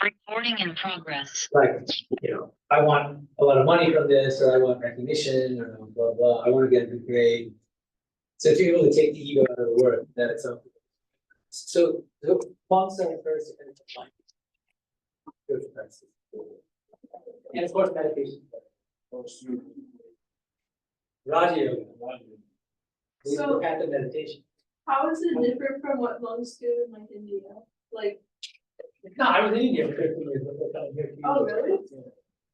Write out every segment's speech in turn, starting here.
Recording in progress. Like, I want a lot of money from this, or I want recognition, or blah, blah, I want to get a good grade. So if you're able to take the ego out of the word, that's something. So the monks are refers to kind of mind. Spiritual practices. And of course, meditation. Raja Yoga. So- at the meditation. How is it different from what monks do in like India? Like, No, I was in India for 15 years before coming here. Oh, really? Yeah.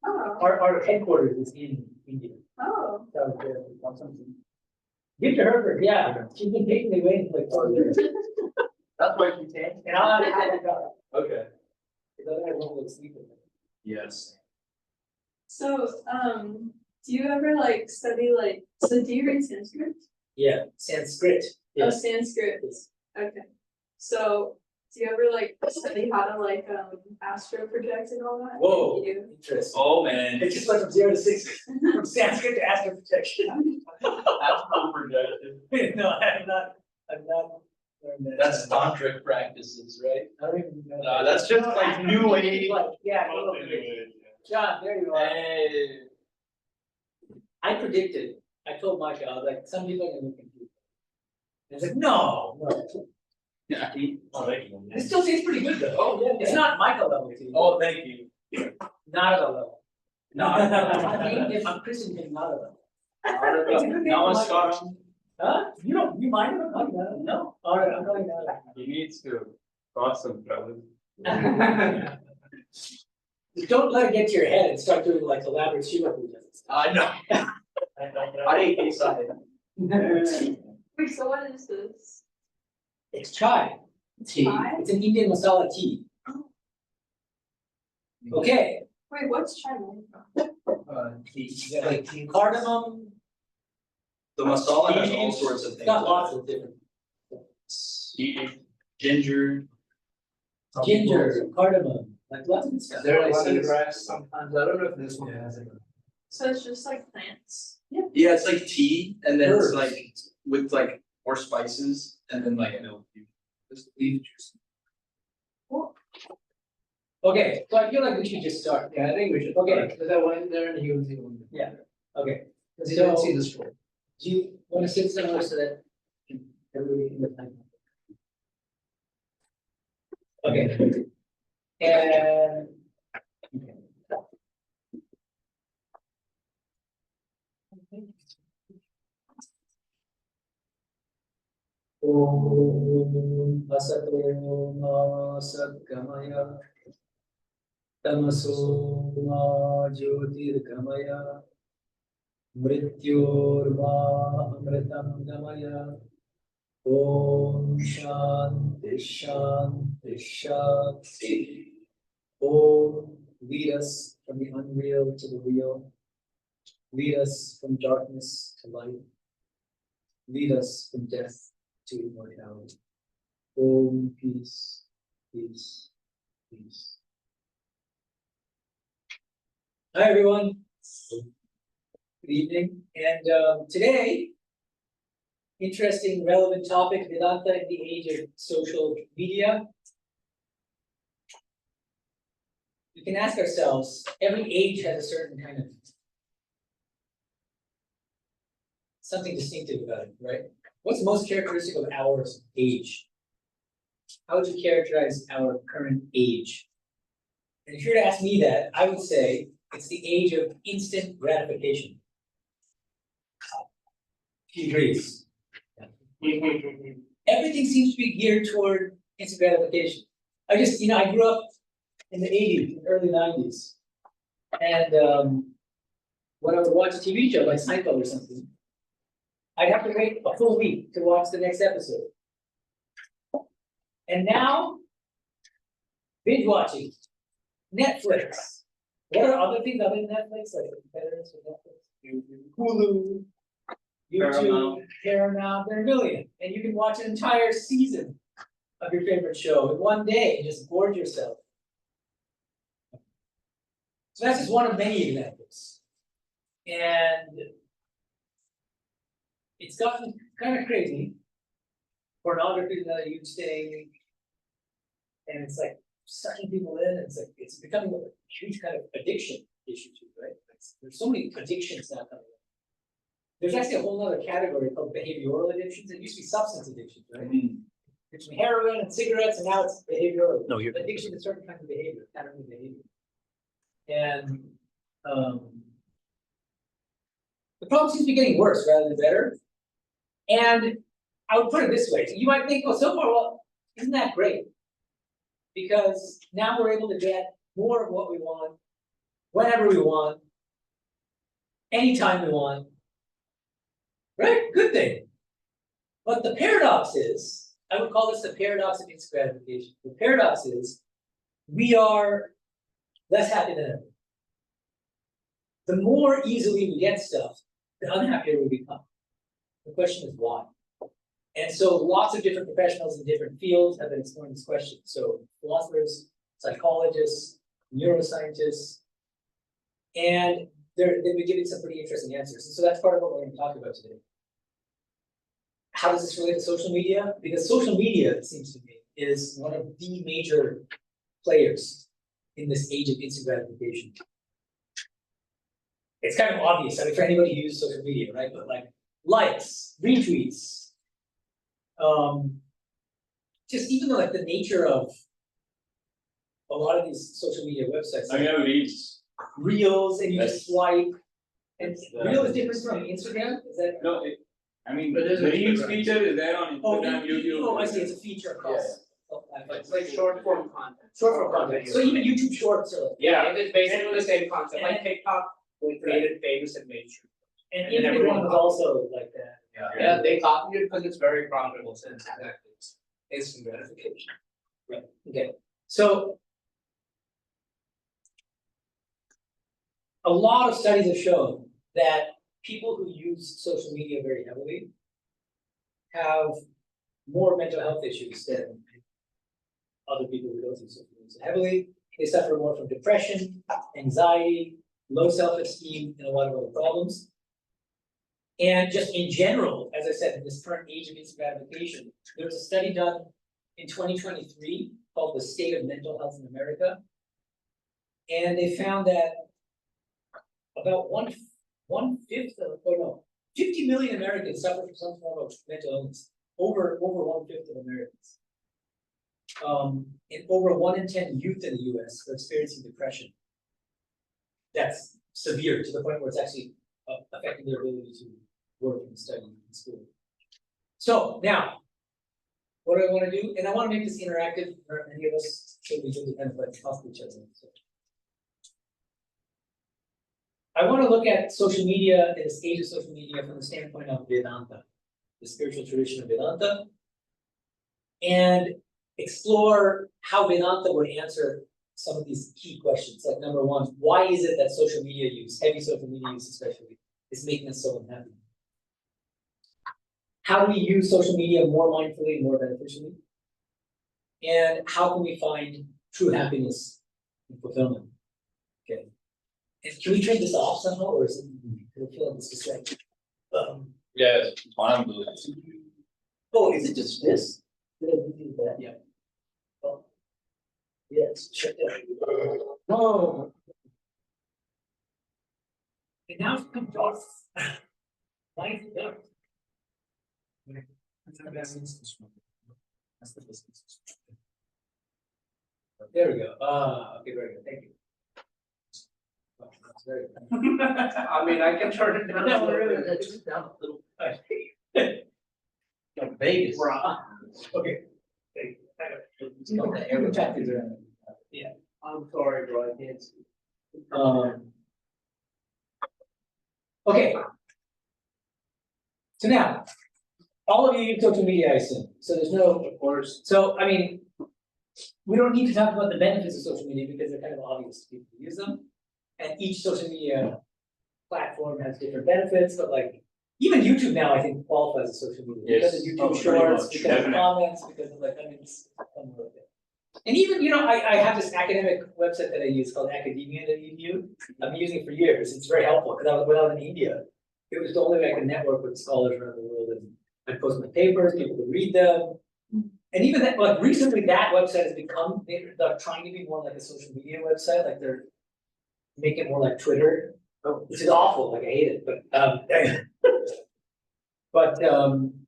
oh, Our headquarters is in India. oh. So I was there on something. Give to her, yeah, she's been taking me away for like 4 years. That's why you take. And I haven't got it. Okay. Because I won't go to sleep with her. Yes. So, do you ever like study like, so do you read Sanskrit? Yeah, Sanskrit. Oh, Yeah. Sanskrit, okay. So, do you ever like study how to like, astro project and all that? Whoa, You interesting. Oh, man. It just went from 0 to 6, from Sanskrit to astral protection. That's not projected. No, I've not learned that. That's tantric practices, right? I don't even know. No, that's just like new age. Like, yeah, a little bit. John, there you are. Hey. I predicted, I told Micah, I was like, some people are gonna look confused. And he's like, no. Yeah. Oh, thank you. It still tastes pretty good though. Oh, yeah. It's not Micah level tea. Oh, thank you. Not at a level. No, I'm Christian, but not at a level. It's a good name for Micah. Namaskaram. Huh? You mind if I'm going? No. All right, I'm going down. He needs to cross some brothers. Just don't let it get to your head and start doing like elaborate Shiva pujas. I know. I hate these sides. Wait, so what is this? It's chai. Chai? It's an Indian masala tea. Okay. Wait, what's chai made from? Like cardamom. The masala has all sorts of It's things. got lots of different. Ginger. Ginger, cardamom, like lots of good stuff. There I see grass sometimes. I don't know if this one has it. So it's just like plants? Yeah, it's like tea and then Herbs. it's like with like more spices and then like milk. Just leaf juice. Okay, so I feel like we should just start. Yeah, I think we should. Okay. Because I went there and he was the one. Yeah. Okay, Because he didn't see So- the story. do you want to sit somewhere so that everybody can get time? Okay. And. Om Asato Ma Satgamaya Tamaso Ma Jyotirgamaya Mrityorma Amritam Gamaya Om Shanti Shanti Shanti Om lead us from the unreal to the real. Lead us from darkness to light. Lead us from death to immortality. Om peace, peace, peace. Hi everyone. Good evening. And today, interesting, relevant topic: Vedanta in the age of social media. We can ask ourselves: every age has a certain kind of something distinctive about it, right? What's most characteristic of our age? How would you characterize our current age? And if you were to ask me that, I would say it's the age of instant gratification. He agrees. Everything seems to be geared toward instant gratification. I grew up in the 80s, early 90s. And when I would watch a TV show like Seinfeld or something, I'd have to wait a full week to watch the next episode. And now, binge watching, Netflix. What are other things other than Netflix, like the competitors of Netflix? Hulu, YouTube, Paramount, there are a million. And you can watch an entire season of your favorite show in one day and just gorge yourself. So that's just one of many examples. And it's gotten kind of crazy. Pornography is another huge thing. And it's like sucking people in, and it's becoming a huge kind of addiction issue too, right? There's so many addictions now coming in. There's actually a whole other category called behavioral addictions. It used to be substance addictions, right? Between heroin and cigarettes, and now it's behavioral. No, you're- addiction to certain kinds of behavior, pattern of behavior. And the problem seems to be getting worse rather than better. And I would put it this way: you might think, oh, so far, well, isn't that great? Because now we're able to get more of what we want, whenever we want, anytime we want. Right? Good thing. But the paradox is, I would call this the paradox of instant gratification. The paradox is, we are less happy than ever. The more easily we get stuff, the unhappier we become. The question is why? And so lots of different professionals in different fields have been exploring this question. So philosophers, psychologists, neuroscientists, and they've been giving some pretty interesting answers. And so that's part of what we're going to talk about today. How does this relate to social media? Because social media, it seems to me, is one of the major players in this age of instant gratification. It's kind of obvious, I mean, for anybody who uses social media, right? But like likes, retweets, just even like the nature of a lot of these social media websites. I have reels. Reels, and you just Yes. swipe. And Yes. Reel is different from Instagram, is that? No, I mean, But the there's a reels difference. feature is there on Oh, Instagram, YouTube. oh, I see, it's a feature across. It's like short form content. Short form content, so even YouTube Shorts are like. Yeah, it's basically the same concept, like And- TikTok, we created famous and mainstream. And And everyone Instagram is also like that. Yeah, they copied it because it's very profitable since exactly it's instant gratification. Okay, so. A lot of studies have shown that people who use social media very heavily have more mental health issues than other people who don't use social media so heavily. They suffer more from depression, anxiety, low self-esteem, and a lot of other problems. And just in general, as I said, in this current age of instant gratification, there was a study done in 2023 called The State of Mental Health in America. And they found that about one fifth of, 50 million Americans suffer from some form of mental illness. Over 1/5 of Americans. And over 1 in 10 youth in the US are experiencing depression. That's severe to the point where it's actually affecting their ability to work and study in school. So now, what do I want to do? And I want to make this interactive for any of us, so we can kind of like talk to each other. So I want to look at social media and the stage of social media from the standpoint of Vedanta, the spiritual tradition of Vedanta, and explore how Vedanta would answer some of these key questions. Like number one, why is it that social media use, heavy social media use especially, is making us so unhappy? How do we use social media more mindfully and more beneficially? And how can we find true happiness and fulfillment? Okay. And can we turn this off somehow, or is it, does it feel like it's distracting? Yes, one of those. Oh, is it just this? Did I do that? Yeah. Oh. Yes, check that. Oh. And now it comes off. Why is it dark? There we go. Okay, very good. Thank you. Oh, that's very good. I mean, I can turn it down. No, really, It's it's down a little. Like Vegas. Okay. Thank you. Yeah. I'm sorry, bro, I can't see. Okay. So now, all of you use social media, I assume, so there's no, Of course. so I mean, we don't need to talk about the benefits of social media because they're kind of obvious to people who use them. And each social media platform has different benefits, but like, even YouTube now, I think qualifies as social media. Yes. Because of Oh, YouTube pretty Shorts, much, because of definitely. comments, because of like, I mean, it's somewhere like that. And even, you know, I have this academic website that I use called academia.edu. I've been using it for years. It's very helpful because when I was in India, it was the only way I could network with scholars around the world, and I'd post my papers, people would read them. And even that, like recently that website has become, they're trying to be more like a social media website, like they're making it more like Twitter, which is awful, like I hate it, but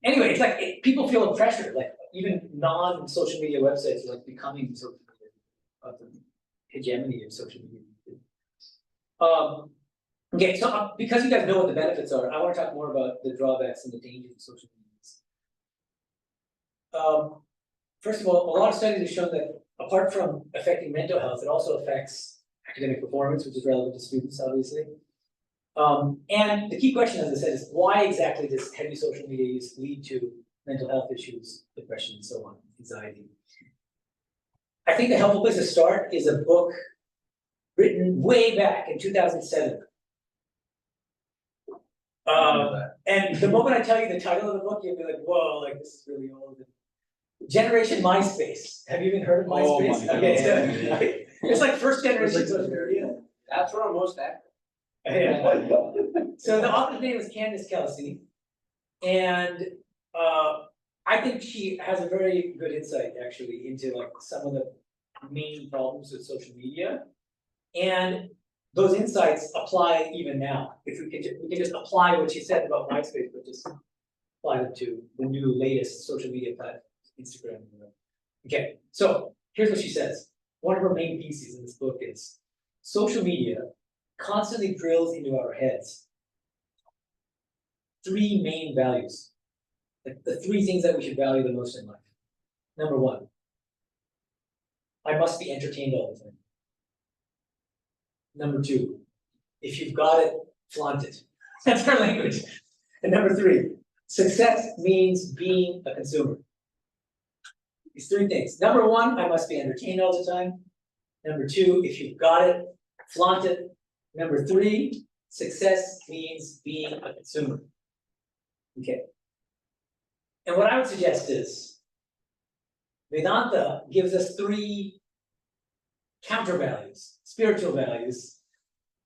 anyway, it's like, people feel pressure, like even non-social media websites are like becoming sort of the hegemony of social media. Okay, so because you guys know what the benefits are, I want to talk more about the drawbacks and the dangers of social media. First of all, a lot of studies have shown that apart from affecting mental health, it also affects academic performance, which is relevant to students, obviously. And the key question, as I said, is why exactly does heavy social media use lead to mental health issues, depression, and so on, anxiety? I think the helpful place to start is a book written way back in 2007. And the moment I tell you the title of the book, you'll be like, whoa, like this is really old. Generation MySpace. Have you even heard of Oh MySpace? my Okay, God. so it's like first generation social media. That's where I'm most active. Yeah. So the author's name is Candace Kelsey, and I think she has a very good insight actually into like some of the main problems with social media, and those insights apply even now. If we can just apply what she said about MySpace, but just apply it to the new latest social media platform, Instagram. Okay, so here's what she says. One of her main pieces in this book is social media constantly drills into our heads three main values, like the three things that we should value the most in life. Number one, I must be entertained all the time. Number two, if you've got it, flaunt it. That's our language. And number three, success means being a consumer. These three things. Number one, I must be entertained all the time. Number two, if you've got it, flaunt it. Number three, success means being a consumer. Okay. And what I would suggest is Vedanta gives us three counter values, spiritual values,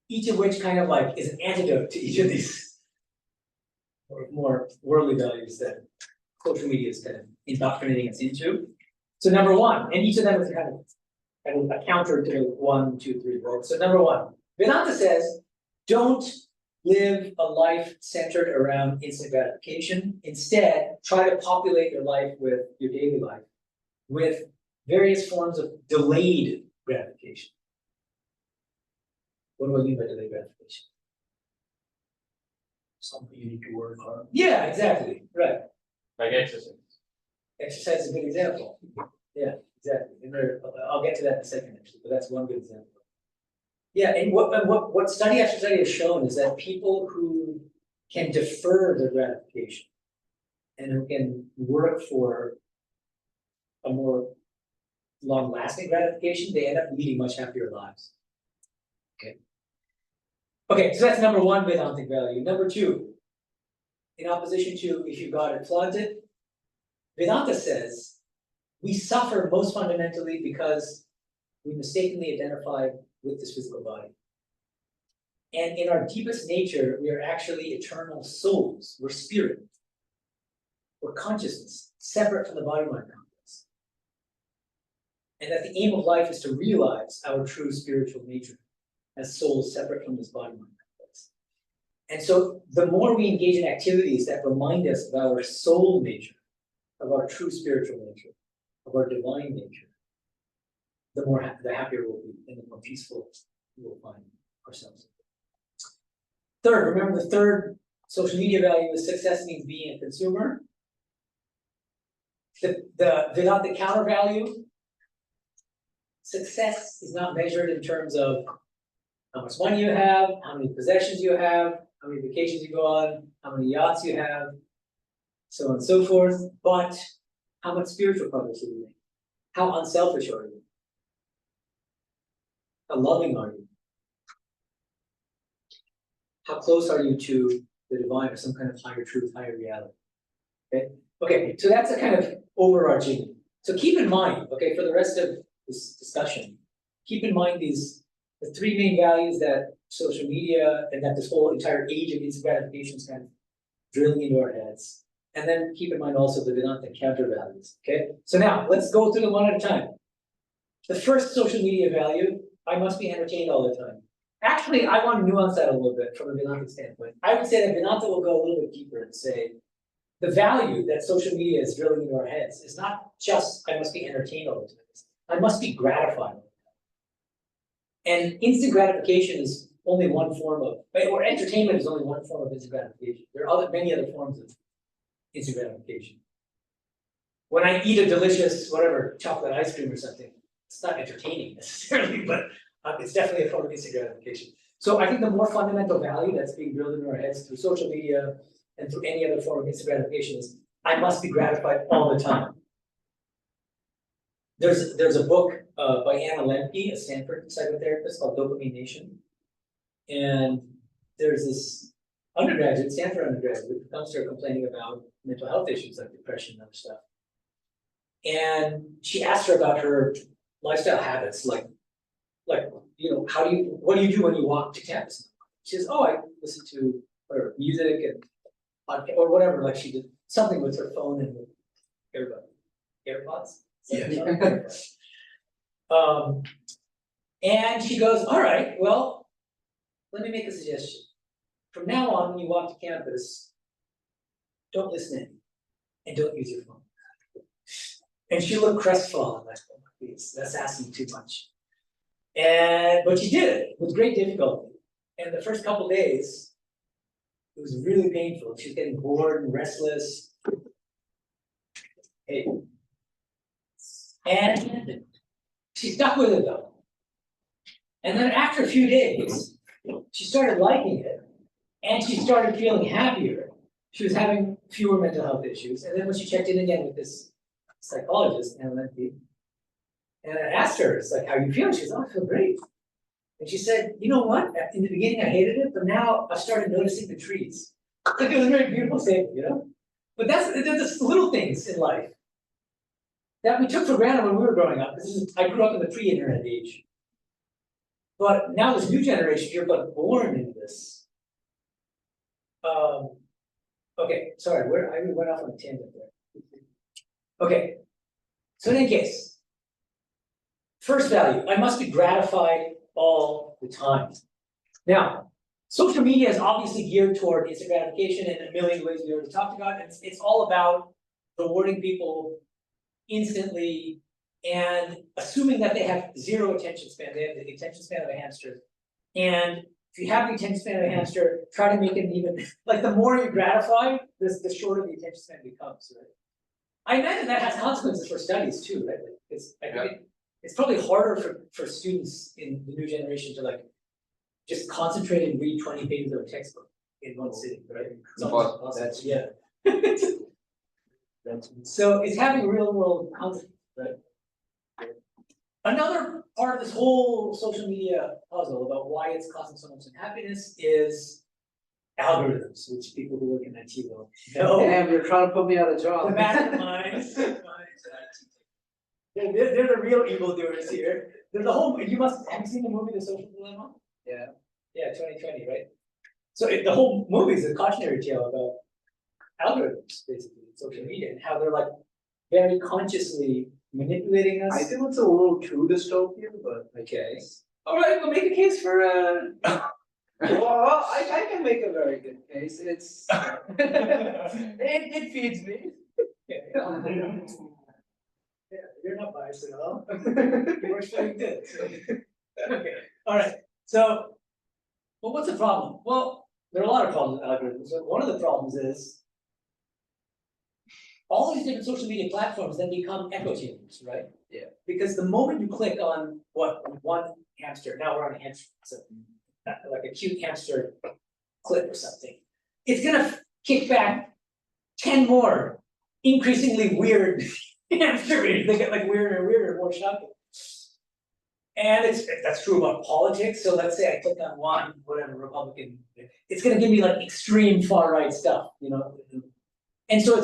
each of which kind of like is an antidote to each of these more worldly values that social media is kind of indoctrinating us into. So number one, and each of them is kind of a counter to 1, 2, 3, right? So number one, Vedanta says, don't live a life centered around instant gratification. Instead, try to populate your life with your daily life with various forms of delayed gratification. What do I mean by delayed gratification? Something you need to work on. Yeah, exactly, right. Like exercise. Exercise is a good example. Yeah, exactly. And I'll get to that in a second, actually, but that's one good example. Yeah, and what study after study has shown is that people who can defer their gratification and who can work for a more long-lasting gratification, they end up leading much happier lives. Okay. Okay, so that's number one Vedāntic value. Number two, in opposition to if you got it, flaunt it, Vedanta says we suffer most fundamentally because we mistakenly identify with this physical body. And in our deepest nature, we are actually eternal souls. We're spirit. We're consciousness, separate from the body-mind complex. And that the aim of life is to realize our true spiritual nature as souls separate from this body-mind complex. And so the more we engage in activities that remind us of our soul nature, of our true spiritual nature, of our divine nature, the happier we'll be and the more peaceful we will find ourselves. Third, remember the third social media value is success means being a consumer. The Vedanta counter value, success is not measured in terms of how much money you have, how many possessions you have, how many vacations you go on, how many yachts you have, so on and so forth, but how much spiritual progress you make. How unselfish are you? How loving are you? How close are you to the divine or some kind of higher truth, higher reality? Okay, okay, so that's a kind of overarching. So keep in mind, okay, for the rest of this discussion, keep in mind the three main values that social media and that this whole entire age of instant gratification is kind of drilling into our heads. And then keep in mind also the Vedanta counter values, okay? So now, let's go through them one at a time. The first social media value, I must be entertained all the time. Actually, I want to nuance that a little bit from a Vedanta standpoint. I would say that Vedanta will go a little bit deeper and say, the value that social media is drilling into our heads is not just, I must be entertained all the time. I must be gratified. And instant gratification is only one form of, or entertainment is only one form of instant gratification. There are many other forms of instant gratification. When I eat a delicious, whatever, chocolate ice cream or something, it's not entertaining necessarily, but it's definitely a form of instant gratification. So I think the more fundamental value that's being drilled into our heads through social media and through any other form of instant gratification is, I must be gratified all the time. There's a book by Anna Lemke, a Stanford psychotherapist, called Dopamine Nation. And there's this undergraduate, Stanford undergraduate, who comes to her complaining about mental health issues like depression and other stuff. And she asked her about her lifestyle habits, like, you know, what do you do when you walk to campus? She says, oh, I listen to whatever, music and or whatever, like she did something with her phone and with AirPods. Yeah. And she goes, all right, well, let me make a suggestion. From now on, when you walk to campus, don't listen in and don't use your phone. And she looked crestfallen, like, oh, please, that's asking too much. But she did it with great difficulty. And the first couple days, it was really painful. She was getting bored and restless. Hey. And she stuck with it though. And then after a few days, she started liking it. And she started feeling happier. She was having fewer mental health issues. And then when she checked in again with this psychologist, Anna Lemke, and I asked her, it's like, how are you feeling? She said, oh, I feel great. And she said, you know what? In the beginning, I hated it, but now I started noticing the trees. Like, it was a very beautiful statement, you know? But there's just little things in life that we took for granted when we were growing up. I grew up in the pre-internet age. But now this new generation, you're but born into this. Okay, sorry, I went off on a tangent there. Okay, so in any case, first value, I must be gratified all the time. Now, social media is obviously geared toward instant gratification in a million ways we already talked about. It's all about rewarding people instantly and assuming that they have zero attention span. They have the attention span of a hamster. And if you have the attention span of a hamster, try to make it even, like the more you gratify, the shorter the attention span becomes, right? I imagine that has consequences for studies too, right? It's probably harder for students in the new generation to like just concentrate and read 20 pages of a textbook in one sitting, right? It's almost impossible. Yeah. So it's having real world consequences, right? Another part of this whole social media puzzle about why it's causing so much unhappiness is algorithms, which people who work in IT will know. Damn, you're trying to put me out of job. The masterminds. They're the real evildoers here. They're the whole. Have you seen the movie The Social Dilemma? Yeah. Yeah, 2020, right? So the whole movie is a cautionary tale about algorithms, basically, social media, and how they're like very consciously manipulating us. I think it's a little too dystopian, but Okay. All right, we'll make a case for well, I can make a very good case. It's it feeds me. Yeah, you're not biased at all. You were showing good. So. Okay, all right. So, well, what's the problem? Well, there are a lot of problems with algorithms. But one of the problems is all these different social media platforms then become echo chambers, right? Yeah. Because the moment you click on one hamster, now we're on a hamster, so like a cute hamster clip or something, it's gonna kick back 10 more increasingly weird hamster videos. They get like weirder and weirder, more shocking. And that's true about politics. So let's say I click on one, whatever, Republican, it's gonna give me like extreme far right stuff, you know. And so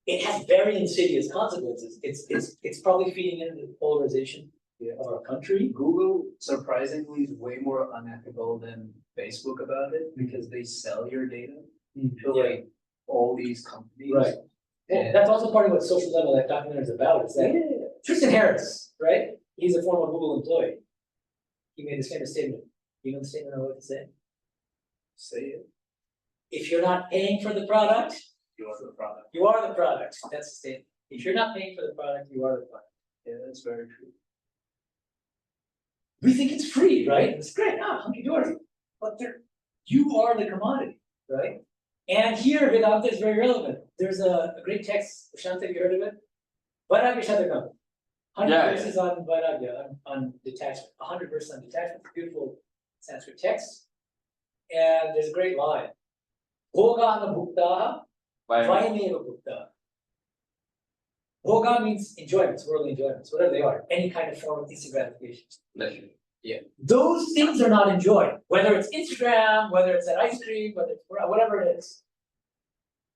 it has very insidious consequences. It's probably feeding into the polarization of our country. Google surprisingly is way more unethical than Facebook about it because they sell your data to like all these companies. Right. Well, that's also part of what Social Dilemma, that documentary is about, is that Tristan Harris, right? He's a former Google employee. He made this famous statement. You know the statement I want to say? Say it, If you're not paying for the product, you are the product. you are the product. That's the statement. If you're not paying for the product, you are the product. Yeah, that's very true. We think it's free, right? It's great, hunky-dory. But you are the commodity, right? And here, Vedanta is very relevant. There's a great text, Prashant, have you heard of it? Vairagya 100 Yeah, yeah. verses on Vairagya, on detachment, 100 verses on detachment, beautiful Sanskrit text. And there's a great line. Bhogana bhuktaha, vayameva bhuktaha. Bhoga means enjoyments, worldly enjoyments, whatever they are, any kind of form of instant gratification. Those things are not enjoyed, whether it's Instagram, whether it's that ice cream, whether it's whatever it is.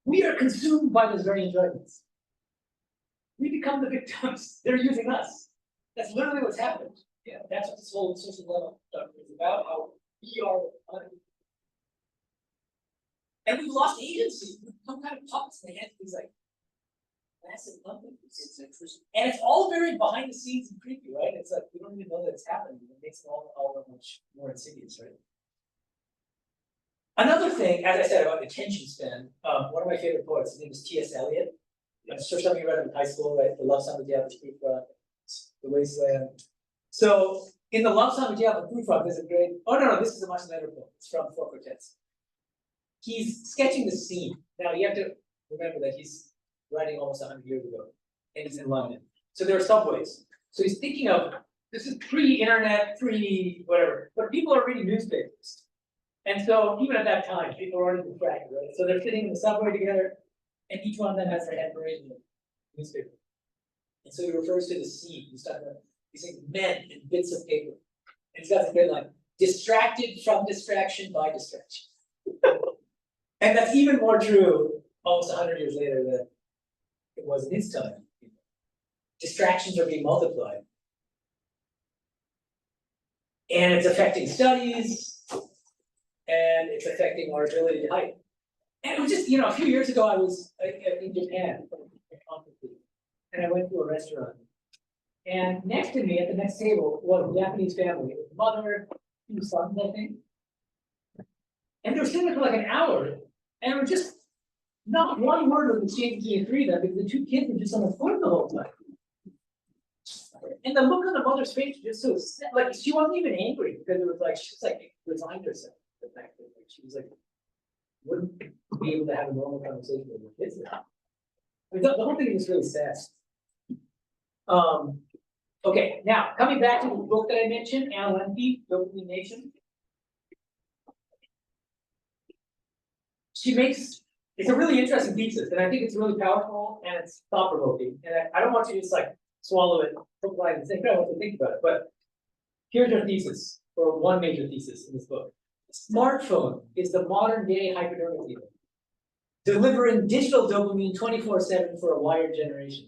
We are consumed by those very enjoyments. We become the victims. They're using us. That's literally what's happened. Yeah, that's what this whole social dilemma stuff is about. How we are the commodity. And we've lost agency. We've become kind of puppets in the hands of these like massive companies. It's interesting. And it's all very behind the scenes and creepy, right? It's like we don't even know that it's happening. It makes it all that much more insidious, right? Another thing, as I said about attention span, one of my favorite poets, his name is T.S. Eliot. I'm sure some of you read him in high school, right? The Love Song of the Average Proof Rock, The Wasteland. So in the Love Song of the Average Proof Rock, there's a great. Oh no, this is a much later poem. It's from Four Quartets. He's sketching the scene. Now you have to remember that he's writing almost 100 years ago, and he's in London. So there are subways. So he's thinking of this is pre-internet, pre-whatever, but people are reading newspapers. And so even at that time, people are already distracted, right? So they're sitting in the subway together, and each one of them has their head buried in the newspaper. And so he refers to the scene. He's talking about these things, men and bits of paper. And he's got this great line: distracted from distraction by distraction. And that's even more true almost 100 years later than it was in his time. Distractions are being multiplied. And it's affecting studies, and it's affecting our ability to hike. And it was just, a few years ago I was in Japan, and I went to a restaurant. And next to me at the next table was a Japanese family, mother, two sons, I think. And they were sitting there for like an hour, and it was just not one word was exchanged between the three of them because the two kids were just on the phone the whole time. And the look on the mother's face was just so sad. Like she wasn't even angry because it was like she was like resigned herself to the fact that like, she was like wouldn't be able to have a normal conversation with her kids now. I mean, the whole thing was really sad. Okay, now coming back to the book that I mentioned, Al Lemke, Dopamine Nation. She makes it's a really interesting thesis, and I think it's really powerful and it's thought-provoking. And I don't want you to just like swallow it, hook, line, and sinker. I want you to think about it. But here's her thesis, or one major thesis in this book. Smartphone is the modern day hypodermic needle, delivering digital dopamine 24/7 for a wired generation.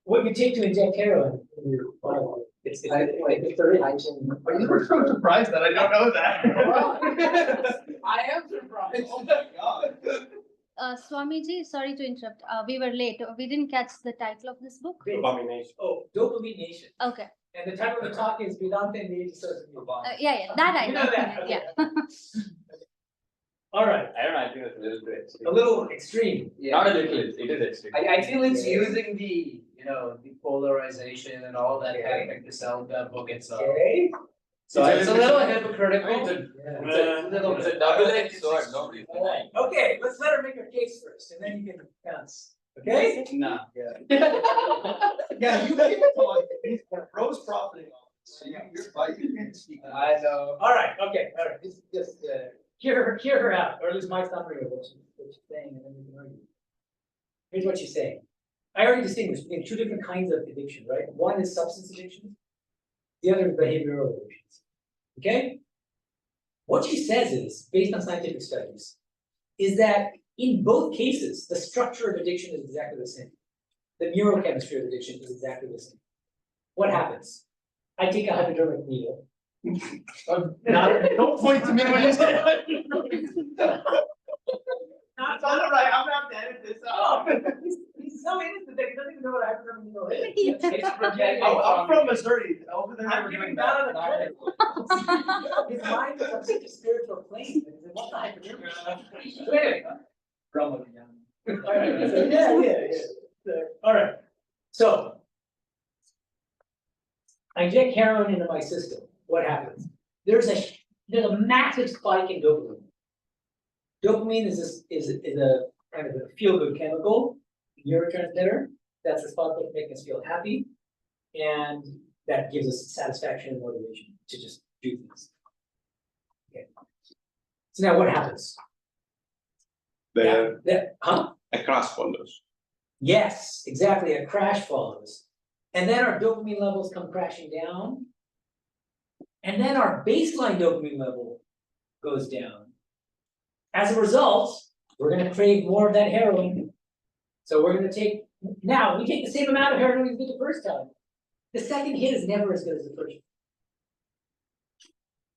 What you take to inject heroin in your body. It's Are you so surprised that I don't know that? I am surprised. Oh my god. Swamiji, sorry to interrupt. We were late. We didn't catch the title of this book. Abomination. Oh, Dopamine Nation. Okay. And the title of the talk is Vedanta and the Age of Social Media. Yeah, that I You know. know that, okay. Yeah. All right, I don't know, I think it's a little bit extreme. a little extreme. Not a little, it is extreme. I feel it's using the, the polarization and all that tactic to sell the book itself. Okay. So It's it's a a little little- hypocritical. Yeah. It's a double-edged sword, nobody's All right. denying. Okay, let's let her make her case first, and then you can bounce. Okay? Nah. Yeah, you keep it on, Rose profiting on it, so you're fighting and speaking. I know. All right. Okay. All right. Just hear her out, or at least my summary of what she's saying, and then we can argue. Here's what she's saying. I already distinguished between two different kinds of addiction, right? One is substance addiction, the other is behavioral addictions. Okay? What she says is, based on scientific studies, is that in both cases, the structure of addiction is exactly the same. The neurochemistry of addiction is exactly the same. What happens? I take a hypodermic needle, Don't point to me when you say that. It's all right, I'm not to edit this out. He's so innocent that he doesn't even know what acronym is. Yeah. I'm from Missouri, over there. I'm we're giving doing Donna the that. credit. His mind is on such a spiritual plane. He said, what the heck? So anyway. So yeah. So, all right. So I inject heroin into my system. What happens? There's a massive spike in dopamine. Dopamine is a kind of a feel-good chemical, neurotransmitter that's responsible for making us feel happy, and that gives us satisfaction and motivation to just do things. Okay. So now what happens? A crash follows. Yes, exactly. A crash follows. And then our dopamine levels come crashing down. And then our baseline dopamine level goes down. As a result, we're going to crave more of that heroin. So we're going to take, now we take the same amount of heroin we did the first time. The second hit is never as good as the first.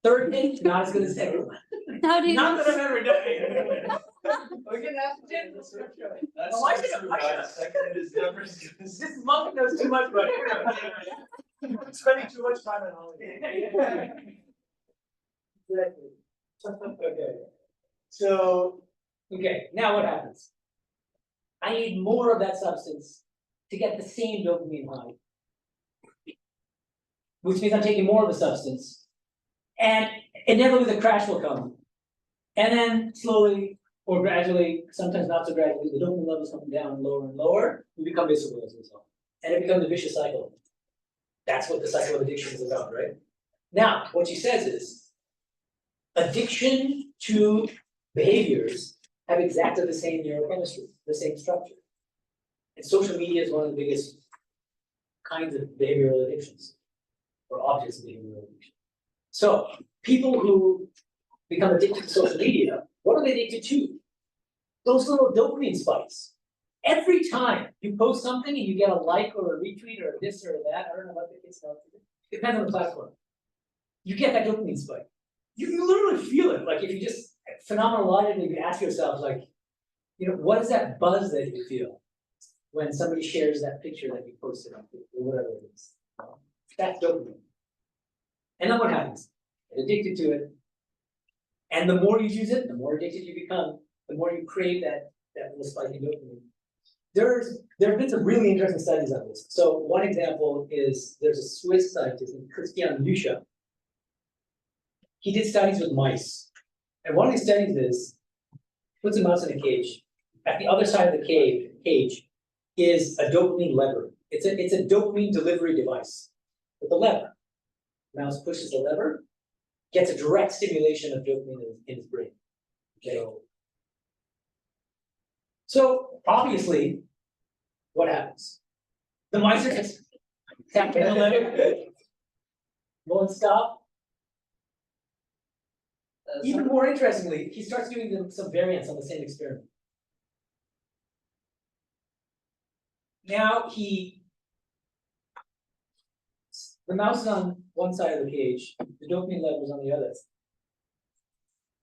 Third hit, not as good as the second one. How do you Not know? that I've ever done it. We can ask Jen. That's Oh, I so should- true, I should- guys. Second is never as good as- This monk knows too much about it. I'm spending too much time on holiday. Exactly. Okay. So, okay, now what happens? I need more of that substance to get the same dopamine high. Which means I'm taking more of the substance. And inevitably the crash will come. And then slowly or gradually, sometimes not so gradually, the dopamine levels come down lower and lower, we become miserable as a result. And it becomes a vicious cycle. That's what the cycle of addiction is about, right? Now, what she says is, addiction to behaviors have exactly the same neurochemistry, the same structure. And social media is one of the biggest kinds of behavioral addictions, or objects of behavioral addiction. So, people who become addicted to social media, what are they addicted to? Those little dopamine spikes. Every time you post something and you get a like or a retweet or this or that, I don't know what the kids know. Depends on the platform. You get that dopamine spike. You literally feel it. Like if you just phenomenologically you ask yourself, like, you know, what is that buzz that you feel when somebody shares that picture that you posted on Facebook or whatever it is? That's dopamine. And then what happens? Get addicted to it. And the more you use it, the more addicted you become, the more you crave that little spike in dopamine. There have been some really interesting studies on this. So one example is there's a Swiss scientist named Christian Lüscher. He did studies with mice. And one of these studies is, puts a mouse in a cage. At the other side of the cage is a dopamine lever. It's a dopamine delivery device with a lever. The mouse pushes the lever, gets a direct stimulation of dopamine in his brain. Okay. So obviously, what happens? The mice are just tapping the lever, won't stop. Even more interestingly, he starts doing some variants on the same experiment. Now the mouse is on one side of the cage, the dopamine lever is on the other.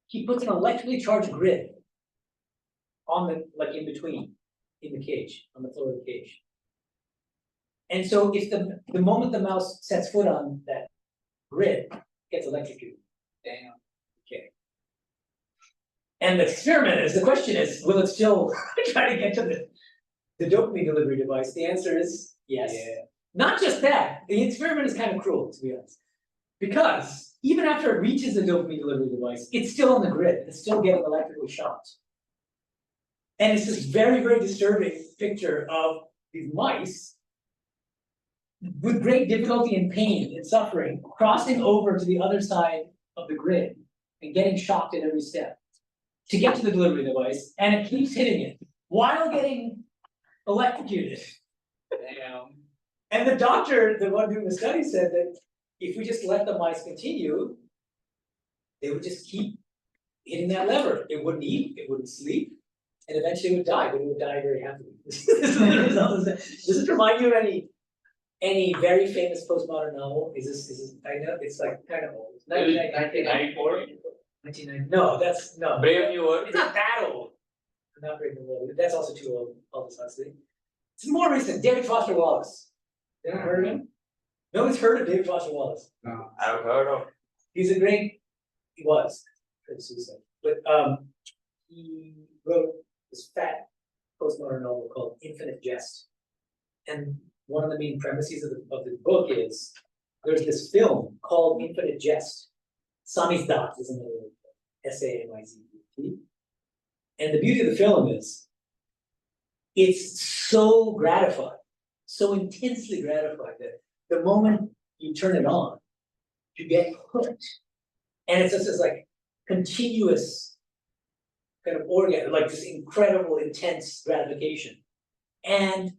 He puts an electrically charged grid on the, in between, in the cage, on the floor of the cage. And so if the moment the mouse sets foot on that grid, it gets electrocuted. Damn. Okay. And the question is, will it still try to get to the dopamine delivery device? The answer is yes. Yeah. Not just that, the experiment is kind of cruel, to be honest. Because even after it reaches the dopamine delivery device, it's still on the grid, it's still getting electrically shocked. And it's this very, very disturbing picture of these mice with great difficulty and pain and suffering, crossing over to the other side of the grid and getting shocked at every step to get to the delivery device, and it keeps hitting it while getting electrocuted. Damn. And the doctor, the one doing the study, said that if we just let the mice continue, they would just keep hitting that lever. It wouldn't eat, it wouldn't sleep, and eventually it would die, but it would die very happily. Does it remind you of any very famous postmodern novel? Is this, I know, it's like kind of old. 1994? 1990, no, that's, no. Brave New World. It's not that old. Not Brave New World, that's also too old, Aldous Huxley. It's more recent, David Foster Wallace. Anyone heard of him? No one's heard of David Foster Wallace. I've heard of. He was, suicide, but, he wrote this fat postmodern novel called Infinite Jest. And one of the main premises of the book is, there's this film called Infinite Jest. Samizdat is another word, S-A-M-I-Z-D-T. And the beauty of the film is, it's so gratifying, so intensely gratifying that the moment you turn it on, you get hooked. And it's just this like continuous kind of orgasm, like this incredible, intense gratification. And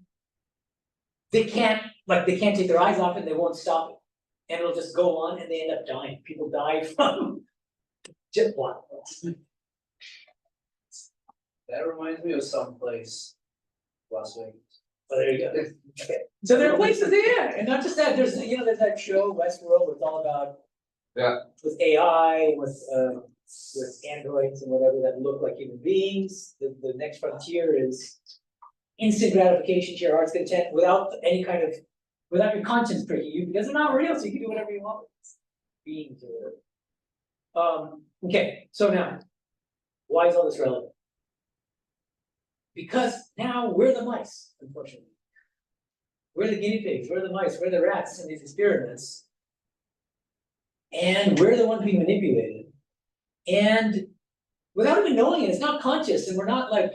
they can't take their eyes off it, and they won't stop it. And it'll just go on, and they end up dying. People die from jet blast. That reminds me of someplace, Las Vegas. Oh, there you go. Okay. So there are places there, and not just that. There's there's that show Westworld, where it's all about with AI, with androids and whatever that look like human beings. The next frontier is instant gratification to your heart's content without without your conscience pricking you, because they're not real, so you can do whatever you want with these beings or whatever. Okay, so now, why is all this relevant? Because now we're the mice, unfortunately. We're the guinea pigs, we're the mice, we're the rats in these experiments. And we're the ones being manipulated. And without even knowing it, it's not conscious, and we're not like,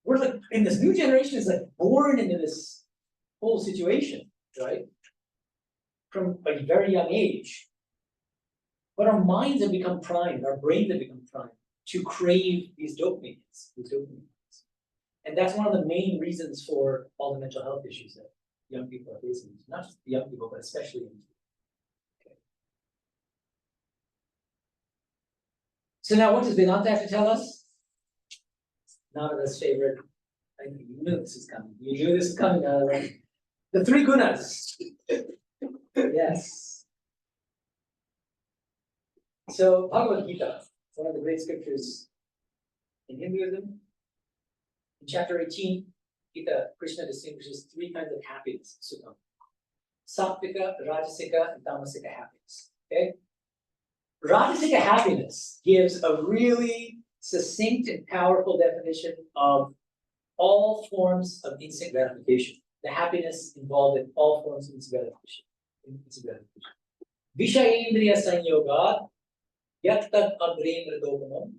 we're like, in this new generation is like born into this whole situation, right? From a very young age. But our minds have become primed, our brains have become primed to crave these dopamines. And that's one of the main reasons for all the mental health issues that young people are facing. Not just the young people, but especially young people. Okay. So now what does Vedanta have to tell us? Navada's favorite. I think you knew this is coming. You knew this is coming, Navada. The three gunas. Yes. So Bhagavad Gita, one of the great scriptures in Hinduism. In chapter 18, Gita, Krishna distinguishes three kinds of happiness, sukham. Sattvika, Rajasika, and Tamasika happiness. Okay? Rajasika happiness gives a really succinct and powerful definition of all forms of instant gratification. The happiness involved in all forms of instant gratification. Vishayendriya sanyoga yat tat adrendra dopamam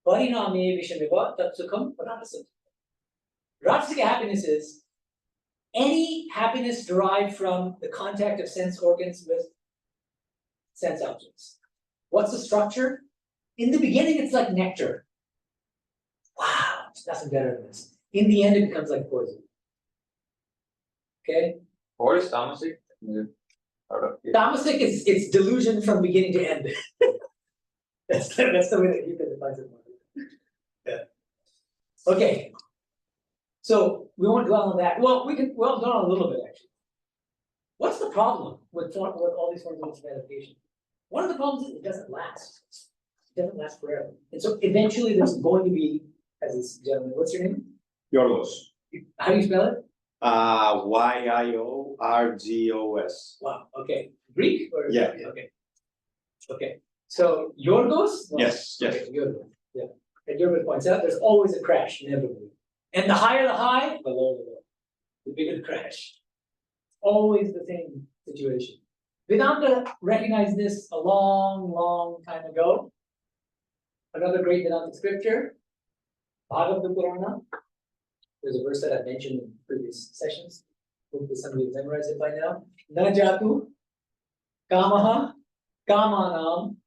pariname vishamiva tat sukham rajasika. Rajasika happiness is any happiness derived from the contact of sense organs with sense objects. What's the structure? In the beginning, it's like nectar. Wow, there's nothing better than this. In the end, it becomes like poison. Okay? What is tamasic? Tamasic is it's delusion from beginning to end. that's the way that you can define it. Yeah. Okay. So we won't dwell on that. Well, we can dwell on a little bit actually. What's the problem with all these forms of gratification? One of the problems is it doesn't last. It doesn't last forever. And so eventually there's going to be, as this gentleman, what's your name? Yorgos. How do you spell it? Yorgos. Wow, okay. Greek or? Yeah. Okay. Okay. So Yorgos? Well, Yes, yes. Okay, Yorgos. Yeah. And Yorgos points out there's always a crash, inevitably. And the higher the high, the lower the low. The bigger the crash. Always the same situation. Vedanta recognized this a long, long time ago. Another great Vedantic scripture, Bhagavata Purana. There's a verse that I've mentioned in previous sessions. Hopefully somebody has memorized it by now. Na jatu kamaha kamanam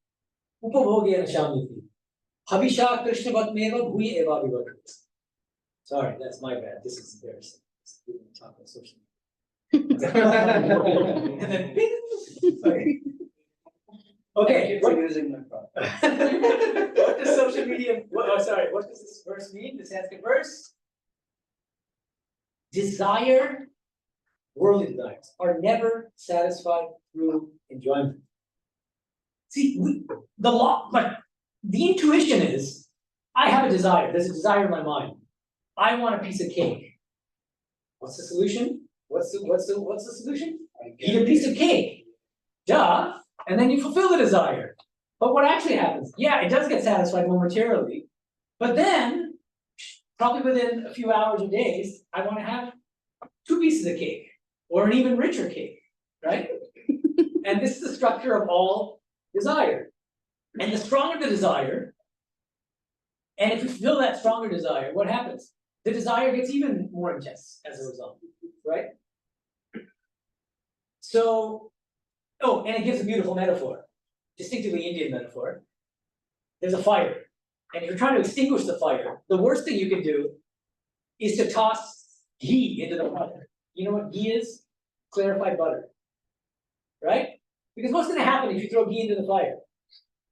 upabhogyena shamyati havisha krishnavatmeva bhuya eva vivakrit. Sorry, that's my bad. This is embarrassing. We didn't talk about social media. And then bing! Sorry. Okay. Thank you for using my product. What does social media? What does this verse mean? The Sanskrit verse? desire, worldly desires, are never satisfied through enjoyment. See, the law, but the intuition is, I have a desire, there's a desire in my mind. I want a piece of cake. What's the solution? What's the solution? Eat a piece of cake. Duh, and then you fulfill the desire. But what actually happens? Yeah, it does get satisfied momentarily, but then, probably within a few hours or days, I want to have 2 pieces of cake, or an even richer cake, right? And this is the structure of all desire. And the stronger the desire, and if you fulfill that stronger desire, what happens? The desire gets even more intense as a result, right? So, oh, and it gives a beautiful metaphor, distinctively Indian metaphor. There's a fire, and if you're trying to extinguish the fire, the worst thing you can do is to toss ghee into the fire. You know what ghee is? Clarified butter, right? Because what's going to happen if you throw ghee into the fire?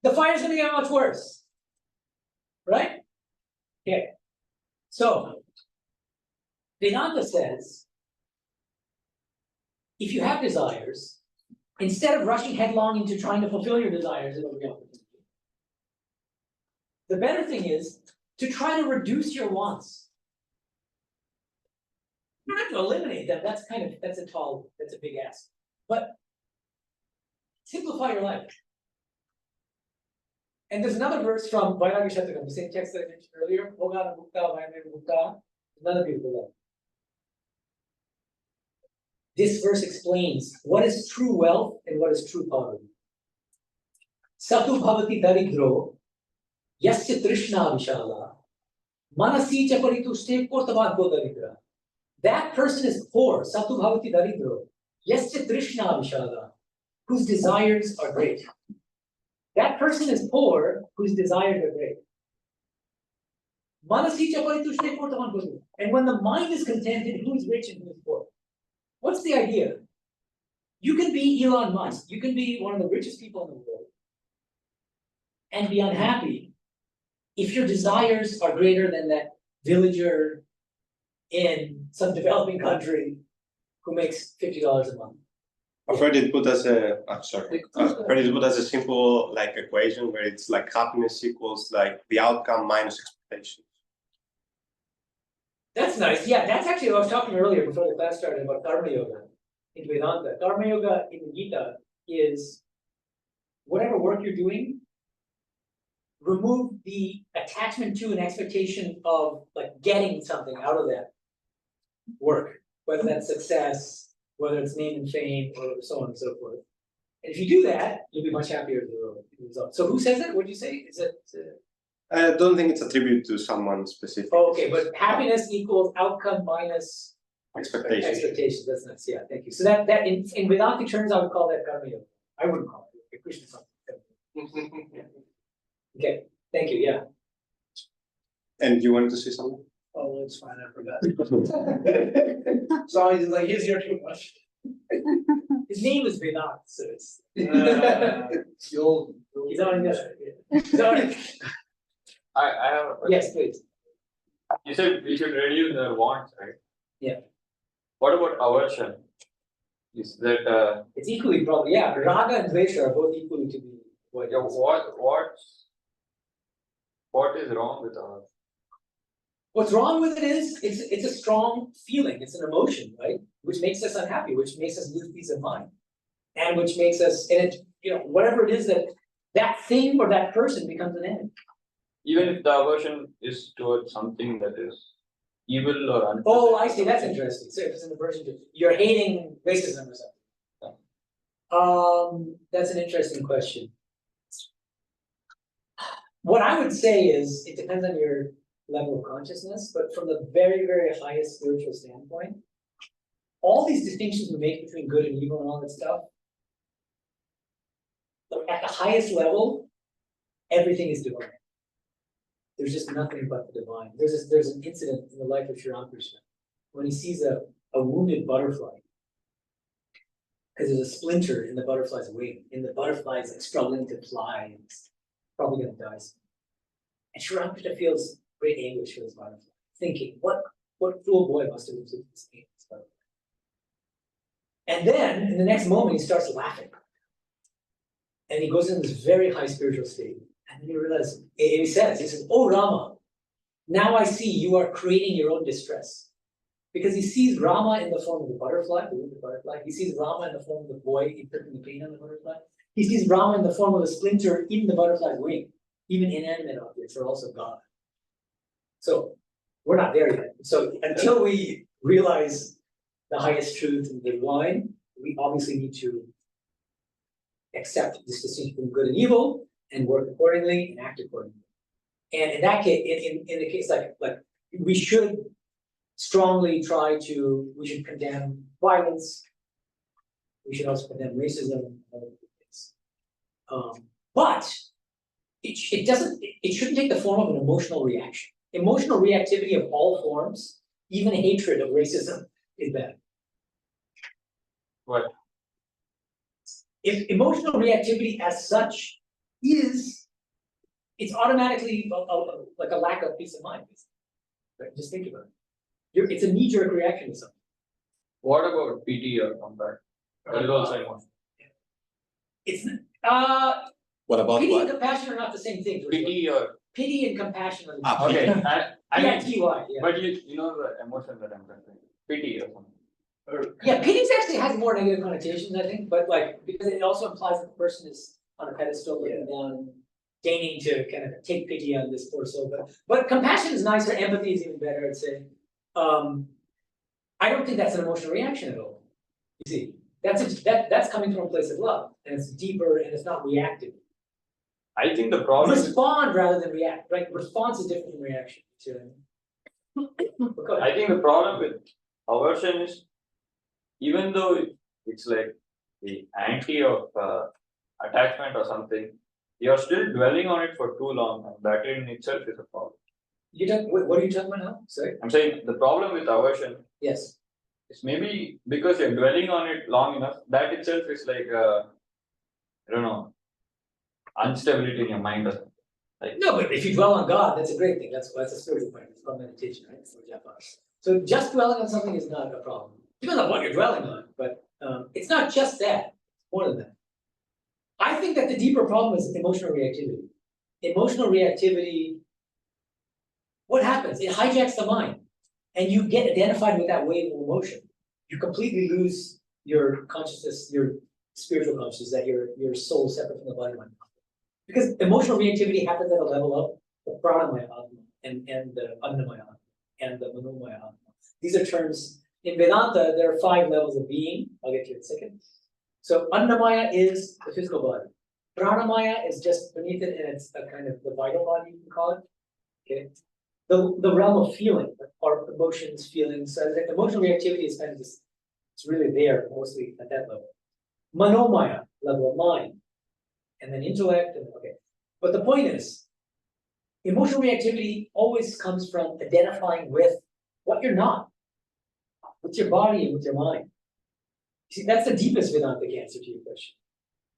The fire's going to get much worse, right? Okay. So, Vedanta says, if you have desires, instead of rushing headlong into trying to fulfill your desires in every opportunity, the better thing is to try to reduce your wants. You don't have to eliminate them, that's a big ask. But simplify your life. And there's another verse from Vairagya Shatakam, the same text that I mentioned earlier, Bhogana Mukta, Vayamena Mukta, another beautiful one. This verse explains what is true wealth and what is true poverty. Satu bhavati daridro, yasya trishna vishala, manasi cha paritushte portavatko daridra. That person is poor, satu bhavati daridro, yasya trishna vishala, whose desires are great. That person is poor, whose desires are great. Manasi cha paritushte portavatko daridra. And when the mind is contented, who is rich and who is poor? What's the idea? You can be Elon Musk, you can be one of the richest people in the world, and be unhappy if your desires are greater than that villager in some developing country who makes $50 a month. I've heard it put as a, I've heard it put as a simple like equation where it's like happiness equals like the outcome minus expectations. That's nice. Yeah, that's actually what I was talking earlier before the class started about Karma Yoga in Vedanta. Karma Yoga in the Gita is whatever work you're doing, remove the attachment to an expectation of like getting something out of that work, whether that's success, whether it's name and fame, or so on and so forth. And if you do that, you'll be much happier as a result. So who says it? What did you say? Is it? I don't think it's attributed to someone specific. Oh, okay, but happiness equals outcome minus Expectations. expectations. That's nice. Yeah, thank you. So that in Vedāntic terms, I would call that karma yoga. I wouldn't call it Krishna something. Okay, thank you. Yeah. And you wanted to say something? Oh, it's fine, I forgot. So he's like, here's your too much. His name is Vedant, so it's You'll. he's already got it. He's already. I have a question. Yes, please. You said we should reduce the wants, right? Yeah. What about aversion? Is that It's equally probably, yeah. Raga and Dvesha are both equally to be avoided. what is wrong with our What's wrong with it is it's a strong feeling, it's an emotion, right? Which makes us unhappy, which makes us lose peace of mind. And which makes us, and it, whatever it is that thing or that person becomes an enemy. even if the aversion is towards something that is evil or unpleasant? Oh, I see, that's interesting. So if it's an aversion to, you're hating racism or something. That's an interesting question. What I would say is, it depends on your level of consciousness, but from the very, very highest spiritual standpoint, all these distinctions we make between good and evil and all that stuff, at the highest level, everything is divine. There's just nothing but the divine. There's an incident in the life of Sri Ramakrishna when he sees a wounded butterfly, because there's a splinter in the butterfly's wing, and the butterfly's like struggling to fly, and it's probably gonna die soon. And Sri Ramakrishna feels great anguish for this butterfly, thinking, what what fool boy must have been this game? And then in the next moment, he starts laughing. And he goes in this very high spiritual state. And then he realizes, he says, oh Rama, now I see you are creating your own distress. Because he sees Rama in the form of the butterfly, the butterfly. He sees Rama in the form of the boy inflicting the pain on the butterfly. He sees Rama in the form of a splinter in the butterfly's wing. Even inanimate objects are also God. So we're not there yet. So until we realize the highest truth in the divine, we obviously need to accept this distinction between good and evil and work accordingly and act accordingly. And in that case, in the case like we should strongly we should condemn violence. We should also condemn racism and other things. But it shouldn't take the form of an emotional reaction. Emotional reactivity of all forms, even hatred of racism, is bad. What? If emotional reactivity as such it's automatically like a lack of peace of mind. Right? Just think about it. It's a knee-jerk reaction to something. What about pity or compassion? That is also emotion. It's What about pity and what? compassion are not the same thing. Pity or Pity and compassion are the Ah, same. okay. I mean, P-I-T-Y, yeah. but you know the emotion that I'm referring to. Pity or something. Yeah, pity actually has more negative connotations, I think, but because it also implies that the person is on a pedestal looking down, deigning to kind of take pity on this poor soul. But compassion is nicer, empathy is even better, I'd say. I don't think that's an emotional reaction at all. You see, that's coming from a place of love, and it's deeper and it's not reactive. I think the problem is, Respond rather than react, right? Response is different from reaction. See what I mean? I think the problem with aversion is, even though it's like the anti of attachment or something, you're still dwelling on it for too long, and that in itself is a problem. What are you talking about now? Sorry? I'm saying the problem with aversion Yes. is maybe because you're dwelling on it long enough, that itself is like I don't know, instability in your mind or something. No, but if you dwell on God, that's a great thing. That's a spiritual point. It's called meditation, right? So just dwelling on something is not a problem. Depends on what you're dwelling on, but it's not just that. It's more than that. I think that the deeper problem is emotional reactivity. Emotional reactivity, what happens? It hijacks the mind, and you get identified with that wave of emotion. You completely lose your consciousness, your spiritual consciousness, that your soul is separate from the body mind. Because emotional reactivity happens at a level of the pranamaya atma and the annamaya atma and the manomaya atma. These are terms in Vedanta. There are 5 levels of being. I'll get to it in a second. So annamaya is the physical body. Pranamaya is just beneath it, and it's a kind of the vital body, you can call it. Okay. The realm of feeling, or emotions, feelings. So the emotional reactivity is kind of just, it's really there mostly at that level. Manomaya, level of mind. And then intellect, and okay. But the point is, emotional reactivity always comes from identifying with what you're not, with your body and with your mind. See, that's the deepest Vedantic answer to your question.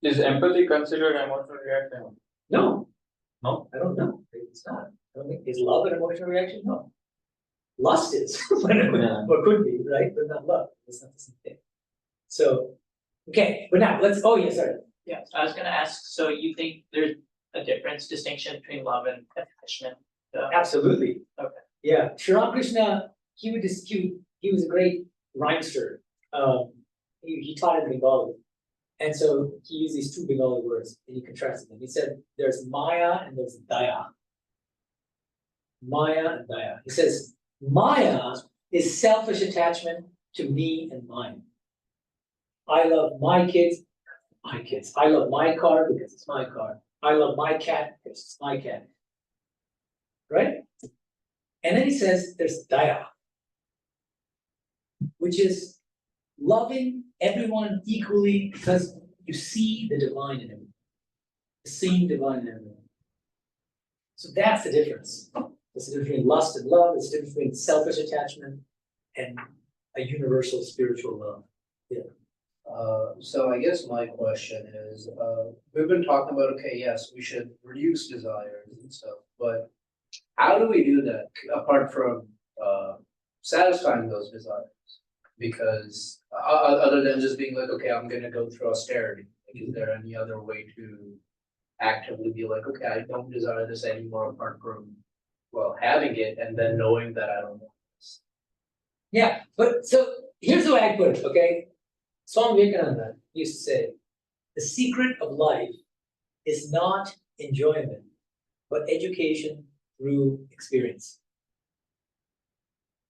Is empathy considered emotional reaction? No. No? I don't know. It's not. I don't think, is love an emotional reaction? No. Lust is, or could be, right? But not love. It's not the same thing. So, okay, but now let's, oh yeah, sorry. Yeah, I was gonna ask, so you think there's a distinction between love and attachment? Absolutely. Okay. Yeah, Sri Ramakrishna, he was a great rhymester. He taught in Bengali. And so he used these 2 Bengali words and he contrasted them. He said there's Maya and there's Daya. Maya and Daya. He says Maya is selfish attachment to me and mine. I love my kids. I love my car because it's my car. I love my cat because it's my cat. Right? And then he says there's Daya, which is loving everyone equally because you see the divine in everyone. The same divine in everyone. So that's the difference. There's the difference between lust and love, there's the difference between selfish attachment and a universal spiritual love. Yeah. So I guess my question is, we've been talking about, okay, yes, we should reduce desires and stuff, but how do we do that apart from satisfying those desires. Because other than just being like, okay, I'm gonna go through austerity, like, is there any other way to actively be like, okay, I don't desire this anymore apart from, well, having it and then knowing that I don't want this. Yeah, but so here's the way I put it, okay? Swami Medhananda used to say, the secret of life is not enjoyment, but education through experience.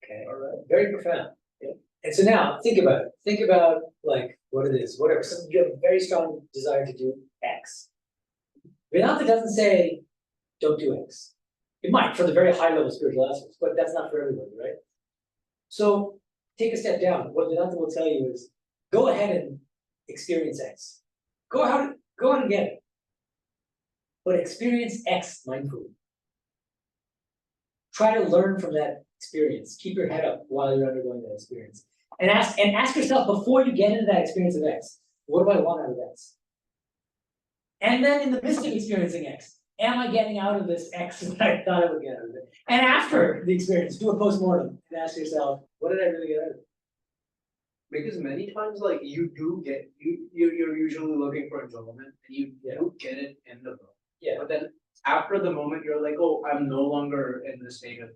Okay, all right, very profound. Yeah. And so now think about it. Think about like what it is, whatever. So you have a very strong desire to do X. Vedanta doesn't say don't do X. It might for the very high level spiritual aspects, but that's not for everybody, right? So take a step down. What Vedanta will tell you is go ahead and experience X. Go ahead and get it. But experience X mindfully. Try to learn from that experience. Keep your head up while you're undergoing that experience. And ask yourself before you get into that experience of X, what do I want out of X? And then in the midst of experiencing X, am I getting out of this X that I thought I would get out of it? And after the experience, do a postmortem and ask yourself, what did I really get out of it? Because many times, like, you do get, you're usually looking for enjoyment and you do get it in the book. Yeah. But then after the moment, you're like, oh, I'm no longer in the state of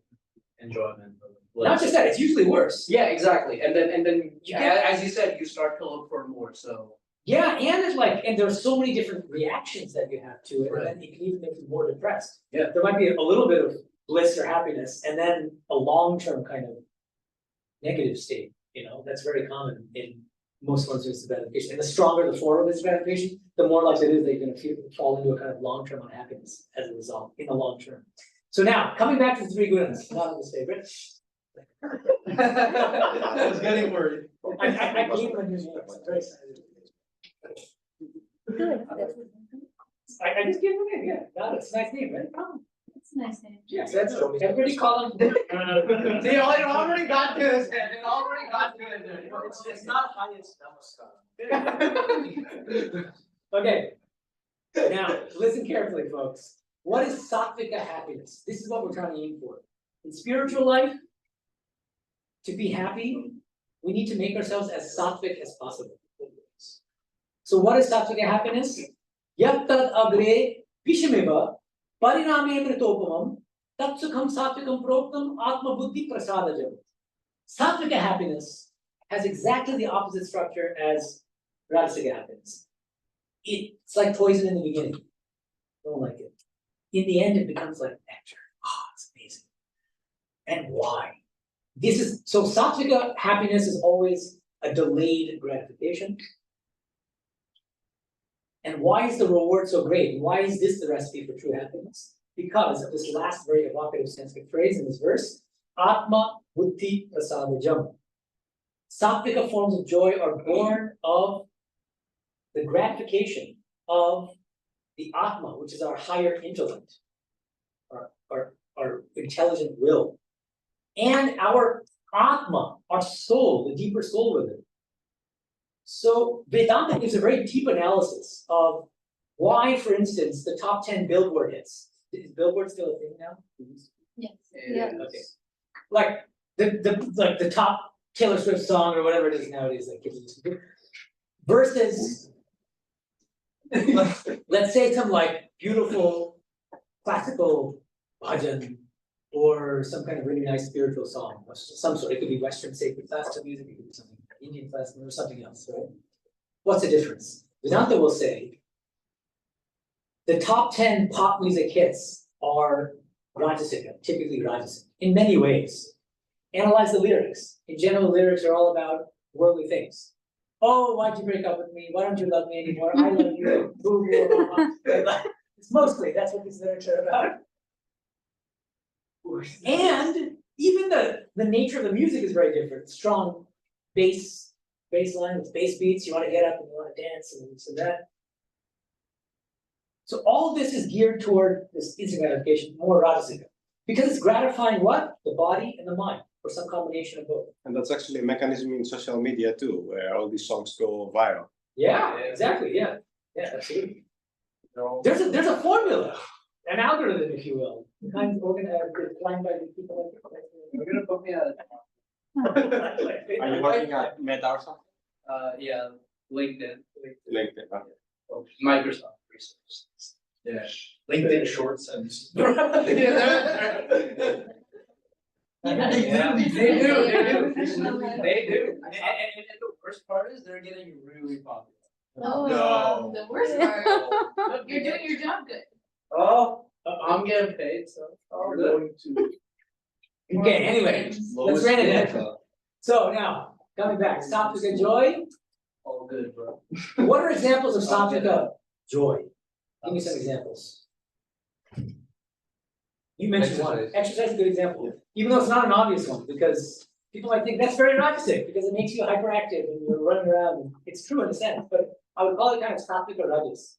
enjoyment. Not just that, it's usually worse. Yeah, exactly. And then You get- as you said, you start to look for more, so. Yeah, and it's like, and there's so many different reactions that you have to it, Right. and then it can even make you more depressed. Yeah. There might be a little bit of bliss or happiness, and then a long-term kind of negative state, you know, that's very common in most forms of gratification. And the stronger the form of this gratification, the more likely it is that you're gonna fall into a kind of long-term unhappiness as a result, in the long term. So now, coming back to the three gunas, not his favorite. I was getting worried. I gave him a new name, I'm very excited. Good. I just gave him a name, yeah, got it, it's a nice name, right? That's a nice name. Yes, that's, everybody call him. They already got to his head, it already got to his head. It's not highest namaskar. Okay. Now, listen carefully, folks. What is sattvika happiness? This is what we're trying to aim for. In spiritual life, to be happy, we need to make ourselves as sattvic as possible. So what is sattvika happiness? Yattad agre vishameva pariname mritopamam tatsukham sattvikam proktam atma buddhi prasadajam. Sattvika happiness has exactly the opposite structure as rajasic happiness. It's like poison in the beginning. Don't like it. In the end, it becomes like nectar. Ah, it's amazing. And why? This is so sattvika happiness is always a delayed gratification. And why is the reward so great? Why is this the recipe for true happiness? Because of this last very evocative Sanskrit phrase in this verse, Atma Buddhi Prasadajam. Sattvika forms of joy are born of the gratification of the Atma, which is our higher intellect, our intelligent will, and our Atma, our soul, the deeper soul within. So Vedanta gives a very deep analysis of why, for instance, the top 10 Billboard hits. Is Billboard still a thing now? Yes. Yeah. Okay. Like the top Taylor Swift song or whatever it is nowadays, like versus let's say some like beautiful classical bhajan or some kind of really nice spiritual song of some sort. It could be Western sacred classical music, it could be something Indian classical or something else, right? What's the difference? Vedanta will say the top 10 pop music hits are Rajasika, typically Rajasika, in many ways. Analyze the lyrics. In general, lyrics are all about worldly things. Oh, why'd you break up with me? Why don't you love me anymore? I love you. Boo, boo, boo, boo. It's mostly, that's what these lyrics are about. And even the nature of the music is very different. Strong bass line with bass beats. You want to get up and you want to dance and this and that. So all of this is geared toward this instant gratification, more Rajasika. Because it's gratifying what? The body and the mind, or some combination of both. And that's actually a mechanism in social media too, where all these songs go viral. Yeah, exactly. Yeah, absolutely. There's a formula, an algorithm, if you will, kind of organized, planned by the people like You're gonna put me at Are you working at Meta or something? Yeah, LinkedIn. LinkedIn, okay. Oh, Microsoft Resources. Yeah, LinkedIn shorts and. Yeah, they do. They do. And the worst part is they're getting really popular. Oh, No. the worst part, you're doing your job good. Oh, I'm getting paid, so. We're good. going to. Okay, anyway, let's rein it in. So now, coming back, Sattvic joy, All good, bro. what are examples of Sattvic joy? Give me some examples. You mentioned one, Exercise. exercise is a good example, even though it's not an obvious one, because people might think that's very Rajasic, because it makes you hyperactive and you're running around, and it's true in a sense, but I would call it kind of Sattvic or Rajas.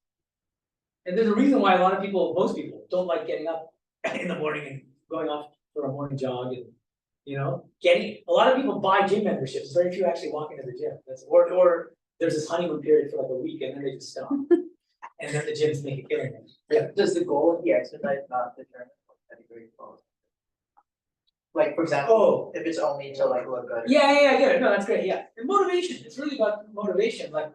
And there's a reason why a lot of people, most people, don't like getting up in the morning and going off for a morning jog and, you know, a lot of people buy gym memberships, very few actually walk into the gym, or there's this honeymoon period for like a week and then they just stop. And then the gyms make a killing. Yeah, does the goal of the exercise not determine what category it falls? Like, for example, if it's only to like look good. Yeah, I get it, no, that's great, yeah, and motivation, it's really about motivation, like,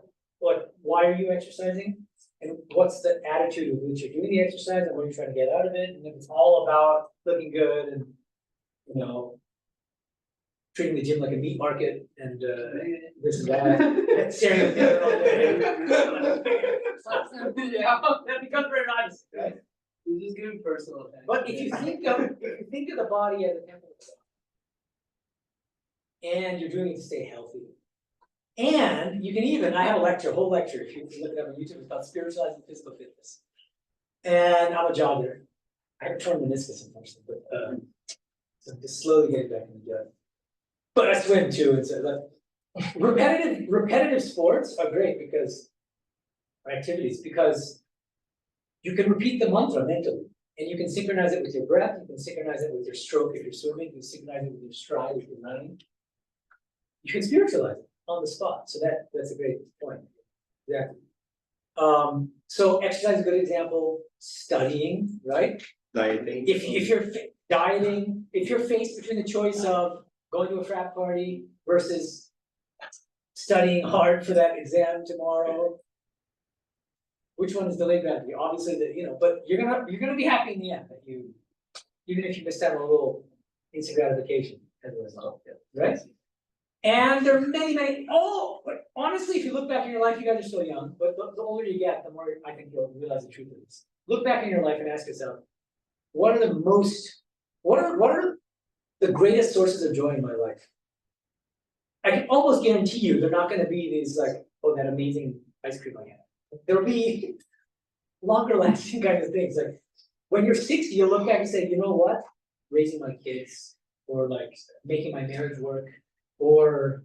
why are you exercising? And what's the attitude with which you're doing the exercise and what you're trying to get out of it, and if it's all about looking good and, you know, treating the gym like a meat market and this and that, staring at the mirror all day. Yeah, that becomes very nice, right? You just give personal attention. But if you think of the body as a temple of God, and you're doing it to stay healthy, and you can even, I have a whole lecture, if you look it up on YouTube, it's about spiritualizing physical fitness. And I'm a jogger. I have a torn meniscus, unfortunately, but so I'm just slowly getting back in the jog. But I swim too, and so like repetitive sports are great because activities, because you can repeat the mantra mentally, and you can synchronize it with your breath, you can synchronize it with your stroke if you're swimming, you can synchronize it with your stride if you're running. You can spiritualize it on the spot, so that's a great point. Exactly. So exercise is a good example. Studying, right? Dieting. If you're dieting, if you're faced between the choice of going to a frat party versus studying hard for that exam tomorrow, which one is delayed gravity? Obviously, but you're gonna be happy in the end that you, even if you missed out on a little instant gratification as a result, right? And there are many, but honestly, if you look back in your life, you guys are still young, but the older you get, the more I think you'll realize the truth of this. Look back in your life and ask yourself, what are the greatest sources of joy in my life? I can almost guarantee you they're not gonna be these like, oh, that amazing ice cream I had. There'll be longer lasting kind of things, like when you're 60, you'll look back and say, you know what? Raising my kids, or like making my marriage work, or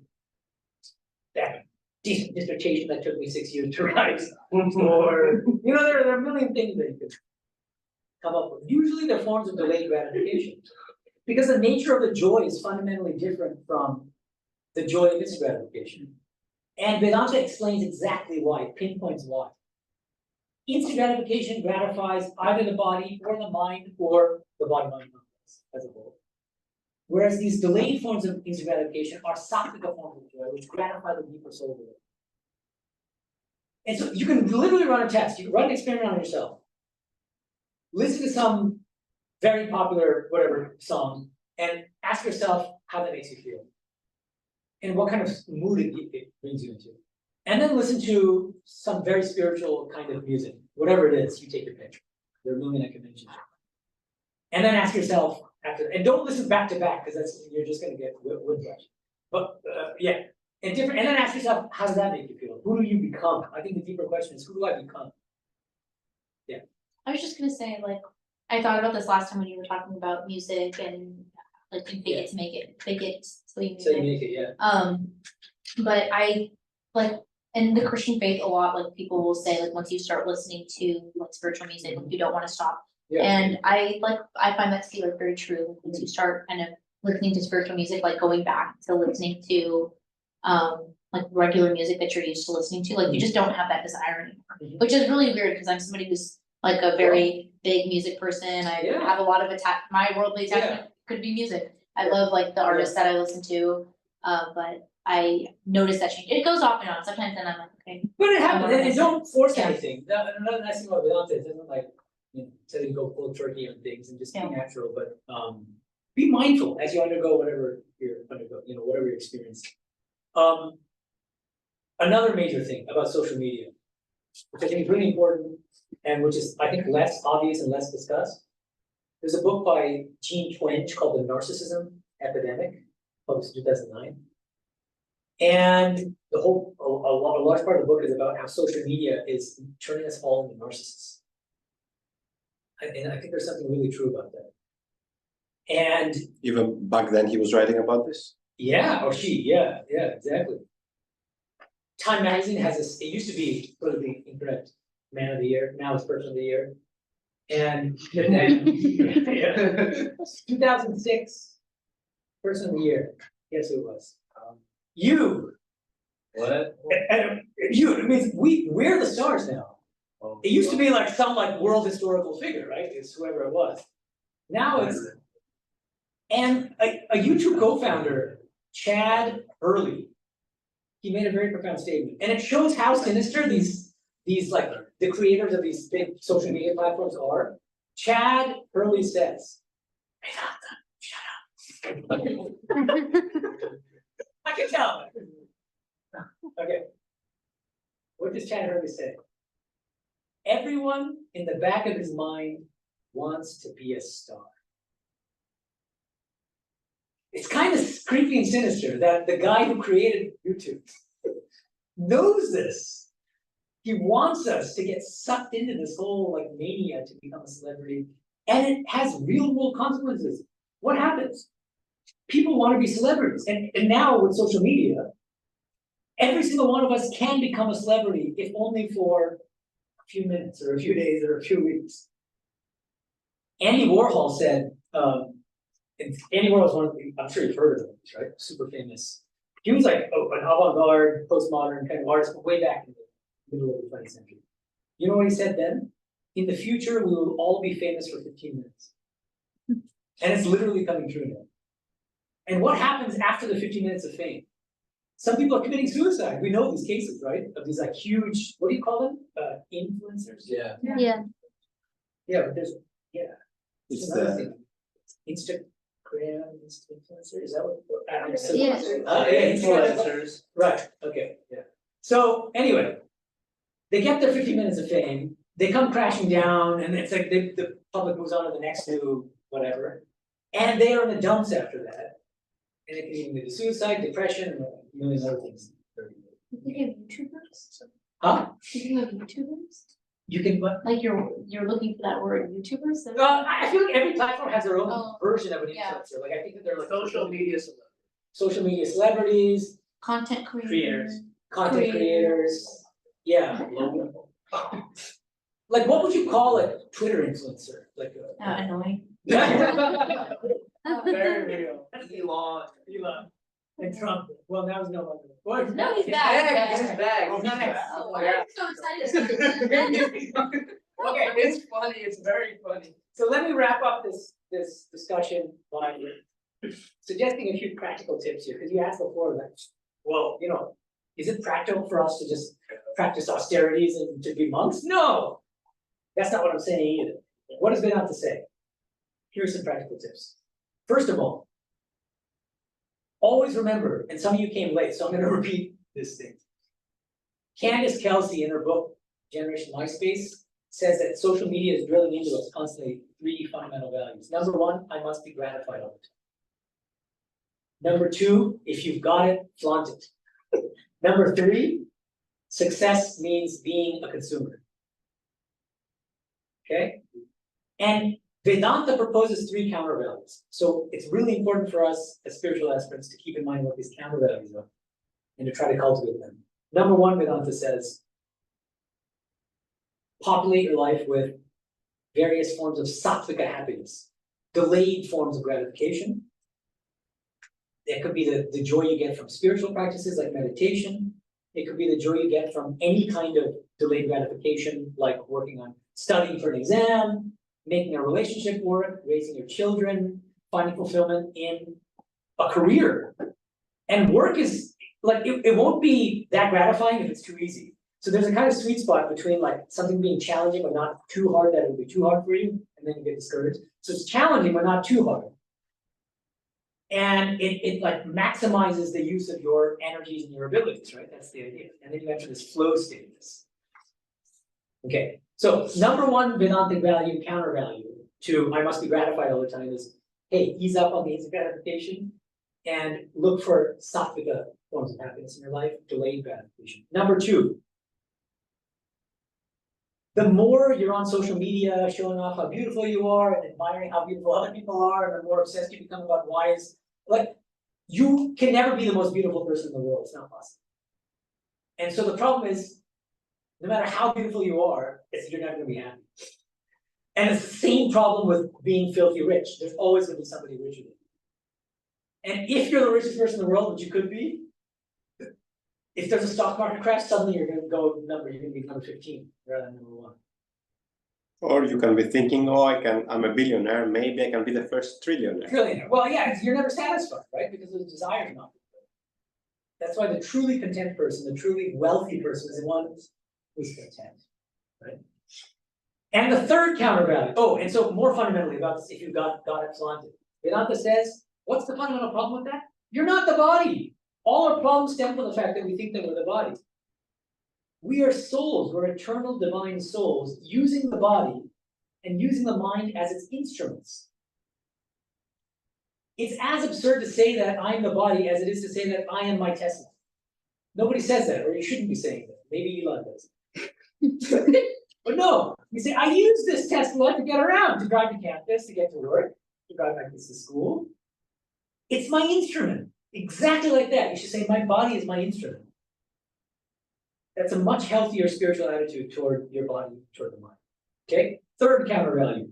that decent dissertation that took me 6 years to write, or, there are a million things that you could come up with. Usually they're forms of delayed gratification, because the nature of the joy is fundamentally different from the joy of instant gratification. And Vedanta explains exactly why, pinpoints why. Instant gratification gratifies either the body or the mind or the body-mind complex as a whole. Whereas these delayed forms of instant gratification are sattvika forms of joy, which gratify the deeper soul within. And so you can literally run a test, you can run an experiment on yourself. Listen to some very popular whatever song and ask yourself how that makes you feel. And what kind of mood it brings you into. And then listen to some very spiritual kind of music, whatever it is, you take your pick. There are a million I can mention. And then ask yourself after, and don't listen back to back, because you're just gonna get whiplash. But and then ask yourself, how does that make you feel? Who do you become? I think the deeper question is, who do I become? Yeah. I was just gonna say, like, I thought about this last time when you were talking about music and like you fake it to make it, fake it so you So you make it, yeah. But I like in the Christian faith a lot, like people will say like once you start listening to like spiritual music, like, you don't want to stop. Yeah. And I find that to be like very true. Like, once you start kind of listening to spiritual music, like going back to listening to like regular music that you're used to listening to, like you just don't have that desire anymore. Which is really weird because I'm somebody who's like a very big music person. I have a lot of my worldly attachment could be music. I love like the artists that I listen to, but I notice that change. It goes off and on. Sometimes then I'm like, okay. But it happens, and Yeah. don't force Yeah. anything. Another nice thing about Vedanta is it doesn't like, tell you to go cold turkey on things and just be Yeah. natural, but be mindful as you undergo whatever whatever you're experiencing. Another major thing about social media, which I think is really important and which is I think less obvious and less discussed. There's a book by Jean Twenge called The Narcissism Epidemic, published in 2009. And a large part of the book is about how social media is turning us all into narcissists. And I think there's something really true about that. And Even back then, he was writing about this. yeah, exactly. Time magazine has this, it used to be politically incorrect man of the year, now it's person of the year. And 2006, person of the year, guess who it was? You. What? And you, it means we're the stars now. It used to be like some like world historical figure, right? It's whoever it was. Now it's, and a YouTube co-founder, Chad Hurley, he made a very profound statement, and it shows how sinister these like the creators of these big social media platforms are. Chad Hurley says, Vedanta, shut up. I can tell. Okay. What does Chad Hurley say? Everyone in the back of his mind wants to be a star. It's kind of creepy and sinister that the guy who created YouTube knows this. He wants us to get sucked into this whole like mania to become a celebrity, and it has real world consequences. What happens? People want to be celebrities, and now with social media, every single one of us can become a celebrity, if only for a few minutes or a few days or a few weeks. Andy Warhol said, Andy Warhol was one of the, I'm sure you've heard of him, right? Super famous. He was like an avant-garde, postmodern kind of artist, but way back in the middle of the 20th century. You know what he said then? In the future, we will all be famous for 15 minutes. And it's literally coming true now. And what happens after the 15 minutes of fame? Some people are committing suicide. We know these cases, right? Of these like huge, what do you call them? Influencers? Yeah. Yeah. Yeah, but there's, It's another the thing. Instagram influencer, is that what? Yes. Influencers. Right, okay, yeah. So anyway, they get their 15 minutes of fame, they come crashing down, and it's like the public moves on to the next new whatever. And they are in the dumps after that. And it can even lead to suicide, depression, and a million other things. Thinking of YouTubers? Huh? Thinking of YouTubers? You can, but Like you're looking for that word, YouTubers? I feel like every platform has their own Oh, version of an yeah. influencer. Like I think that they're like Social media social media celebrities, Content creators. content creators, yeah. Logo. Like what would you call a Twitter influencer? Like Annoying. Very real. Elon and Trump. Well, now he's no longer. Well, No, he's yeah. back. He's back. Oh, he's back. Oh, I'm so excited. Okay, It's funny, it's very funny. so let me wrap up this discussion by suggesting a few practical tips here, because you asked before that, well, is it practical for us to just practice austerities and to be monks? No, that's not what I'm saying either. What does Vedanta say? Here are some practical tips. First of all, always remember, and some of you came late, so I'm going to repeat this thing. Candace Kelsey, in her book, Generation MySpace, says that social media is drilling into us constantly 3 fundamental values. Number 1, I must be gratified all the time. Number 2, if you've got it, flaunt it. Number 3, success means being a consumer. Okay? And Vedanta proposes 3 counter values. So it's really important for us as spiritual aspirants to keep in mind what these counter values are and to try to cultivate them. Number 1, Vedanta says, populate your life with various forms of sattvika happiness, delayed forms of gratification. It could be the joy you get from spiritual practices like meditation. It could be the joy you get from any kind of delayed gratification, like working on studying for an exam, making a relationship work, raising your children, finding fulfillment in a career. And work is, like, it won't be that gratifying if it's too easy. So there's a kind of sweet spot between like something being challenging but not too hard that it would be too hard for you, and then you get discouraged. So it's challenging but not too hard. And it like maximizes the use of your energies and your abilities, right? That's the idea. And then you enter this flow state. Okay, so number one Vedāntic value, counter value to I must be gratified all the time is, hey, ease up on the instant gratification and look for sattvika forms of happiness in your life, delayed gratification. Number two, the more you're on social media showing off how beautiful you are and admiring how beautiful other people are, and the more obsessed you become about why is, like, you can never be the most beautiful person in the world. It's not possible. And so the problem is, no matter how beautiful you are, you're never gonna be happy. And it's the same problem with being filthy rich. There's always gonna be somebody richer than you. And if you're the richest person in the world, which you could be, if there's a stock market crash, suddenly you're gonna be number 15 rather than number 1. Or you can be thinking, oh, I'm a billionaire, maybe I can be the first trillionaire. Trillionaire. Well, yeah, you're never satisfied, right? Because the desire is not fulfilled. That's why the truly content person, the truly wealthy person is the one who's content, right? And the third counter value. Oh, and so more fundamentally about this, if you got it flaunted. Vedanta says, what's the fundamental problem with that? You're not the body. All our problems stem from the fact that we think that we're the body. We are souls, we're eternal divine souls, using the body and using the mind as its instruments. It's as absurd to say that I'm the body as it is to say that I am my Tesla. Nobody says that, or you shouldn't be saying that. Maybe Elon does. But no, you say, I use this Tesla to get around, to drive to campus, to get to work, to drive back to school. It's my instrument. Exactly like that. You should say, my body is my instrument. That's a much healthier spiritual attitude toward your body, toward the mind. Okay? Third counter value.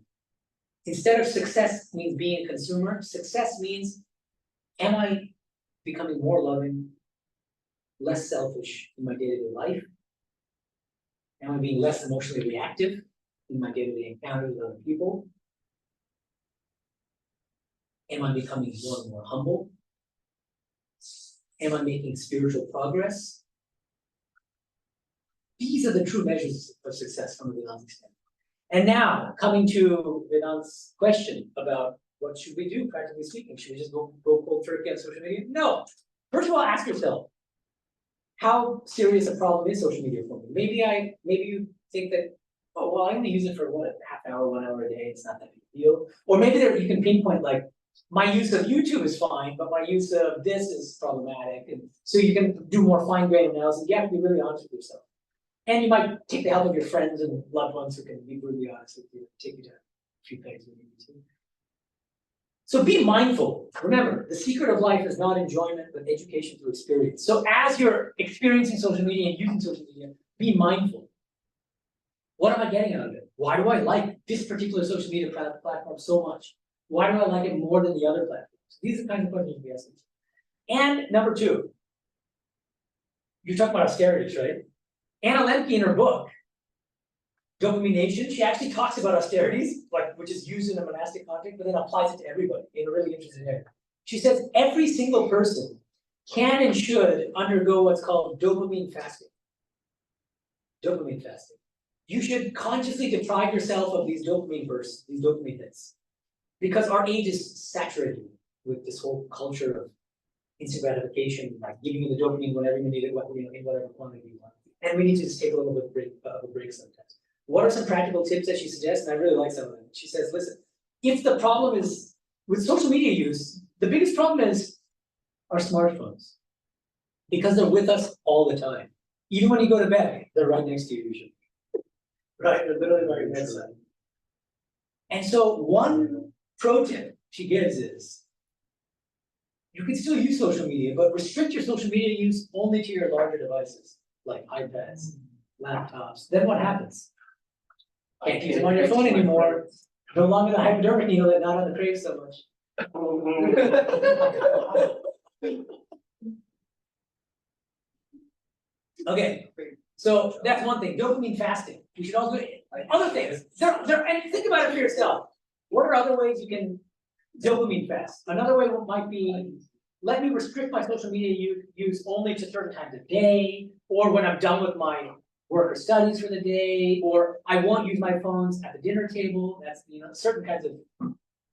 Instead of success means being a consumer, success means, am I becoming more loving, less selfish in my day-to-day life? Am I being less emotionally reactive in my day-to-day encounters with other people? Am I becoming more and more humble? Am I making spiritual progress? These are the true measures of success from a Vedāntic standpoint. And now, coming to Vedant's question about what should we do, practically speaking? Should we just go cold turkey on social media? No. First of all, ask yourself, how serious a problem is social media for me? Maybe you think that, oh, well, I only use it for what, half hour, 1 hour a day, it's not that big a deal. Or maybe you can pinpoint, like, my use of YouTube is fine, but my use of this is problematic. And so you can do more fine-grained analysis. You have to be really honest with yourself. And you might take the help of your friends and loved ones who can be brutally honest with you, take you to a few pegs when you need to. So be mindful. Remember, the secret of life is not enjoyment, but education through experience. So as you're experiencing social media and using social media, be mindful. What am I getting out of it? Why do I like this particular social media platform so much? Why do I like it more than the other platforms? These are the kinds of questions you can ask. And number two, you talk about austerities, right? Anna Lemke in her book, Dopamine Nation, she actually talks about austerities, like which is used in a monastic context, but then applies it to everybody in a really interesting area. She says every single person can and should undergo what's called dopamine fasting. Dopamine fasting. You should consciously deprive yourself of these dopamine bursts, these dopamine hits, because our age is saturated with this whole culture of instant gratification, like giving you the dopamine whenever you need it, in whatever quantity you want. And we need to just take a little bit of a break sometimes. What are some practical tips that she suggests? And I really like some of them. She says, listen, if the problem is with social media use, the biggest problem is our smartphones. Because they're with us all the time. Even when you go to bed, they're right next to you usually. Right, they're literally right next to you. And so one pro tip she gives is, you can still use social media, but restrict your social media use only to your larger devices, like iPads, laptops. Then what happens? Can't use them on your phone anymore. No longer the hypodermic needle that not on the crave so much. Okay, so that's one thing. Dopamine fasting. You should also do other things. And think about it for yourself. What are other ways you can dopamine fast? Another way might be let me restrict my social media use only to certain times of day, or when I'm done with my work or studies for the day, or I won't use my phones at the dinner table. That's, certain kinds of.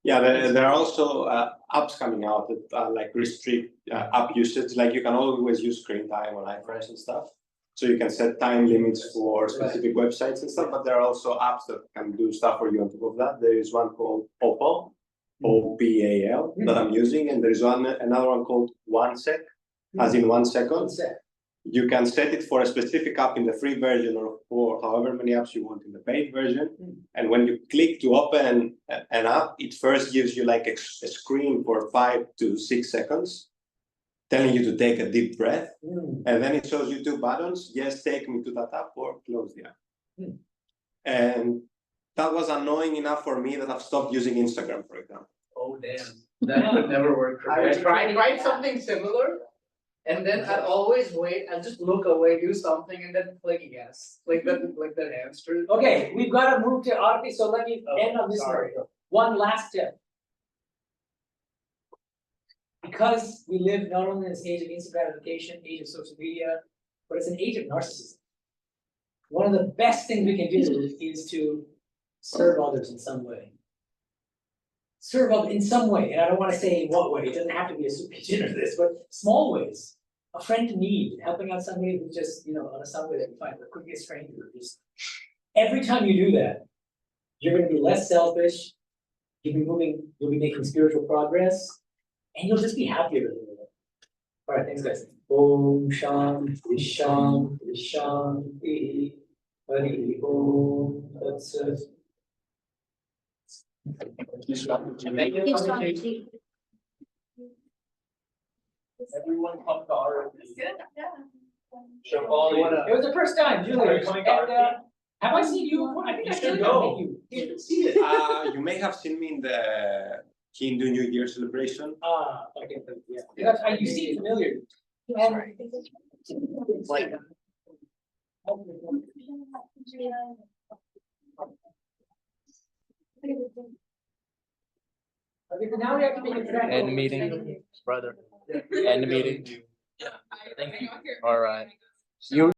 Yeah, there are also apps coming out that like restrict app usage. Like you can always use screen time on iPhones and stuff. So you can set time limits for specific websites and stuff, but there are also apps that can do stuff for you on top of that. There is one called Opal, OPAL, that I'm using, and there is another one called OneSec, as in 1 second. You can set it for a specific app in the free version or for however many apps you want in the paid version. And when you click to open an app, it first gives you like a screen for 5 to 6 seconds, telling you to take a deep breath. And then it shows you 2 buttons, yes, take me to that app, or close the app. And that was annoying enough for me that I've stopped using Instagram, for example. Oh, damn. That would never work for me. I tried something similar. And then I'd always wait, I'd just look away, do something, and then click yes. Like that hamster. Okay, we've got to move to Aarti, so let me end on this note. One last tip. Because we live not only in this age of instant gratification, age of social media, but it's an age of narcissism. One of the best things we can do is to serve others in some way. Serve others in some way, and I don't want to say in what way, it doesn't have to be a soup kitchen or this, but small ways. A friend in need, helping out somebody who's just, on a subway that you find, or could be a stranger. Just every time you do that, you're going to be less selfish, you'll be making spiritual progress, and you'll just be happier. All right, thanks guys. Om Shanti Shanti Shanti Hari Om Tat Sat. Thank you so much. Everyone come to our. It's good, yeah. It was the first time, Julie. Are you coming to And, Aarti? have I seen you before? I think You I should did go. meet you. You should see it. You may have seen me in the Hindu New Year celebration. Okay, yeah. You seem familiar. Like, Okay, so now we have to make it. End meeting, brother. End meeting. All right. You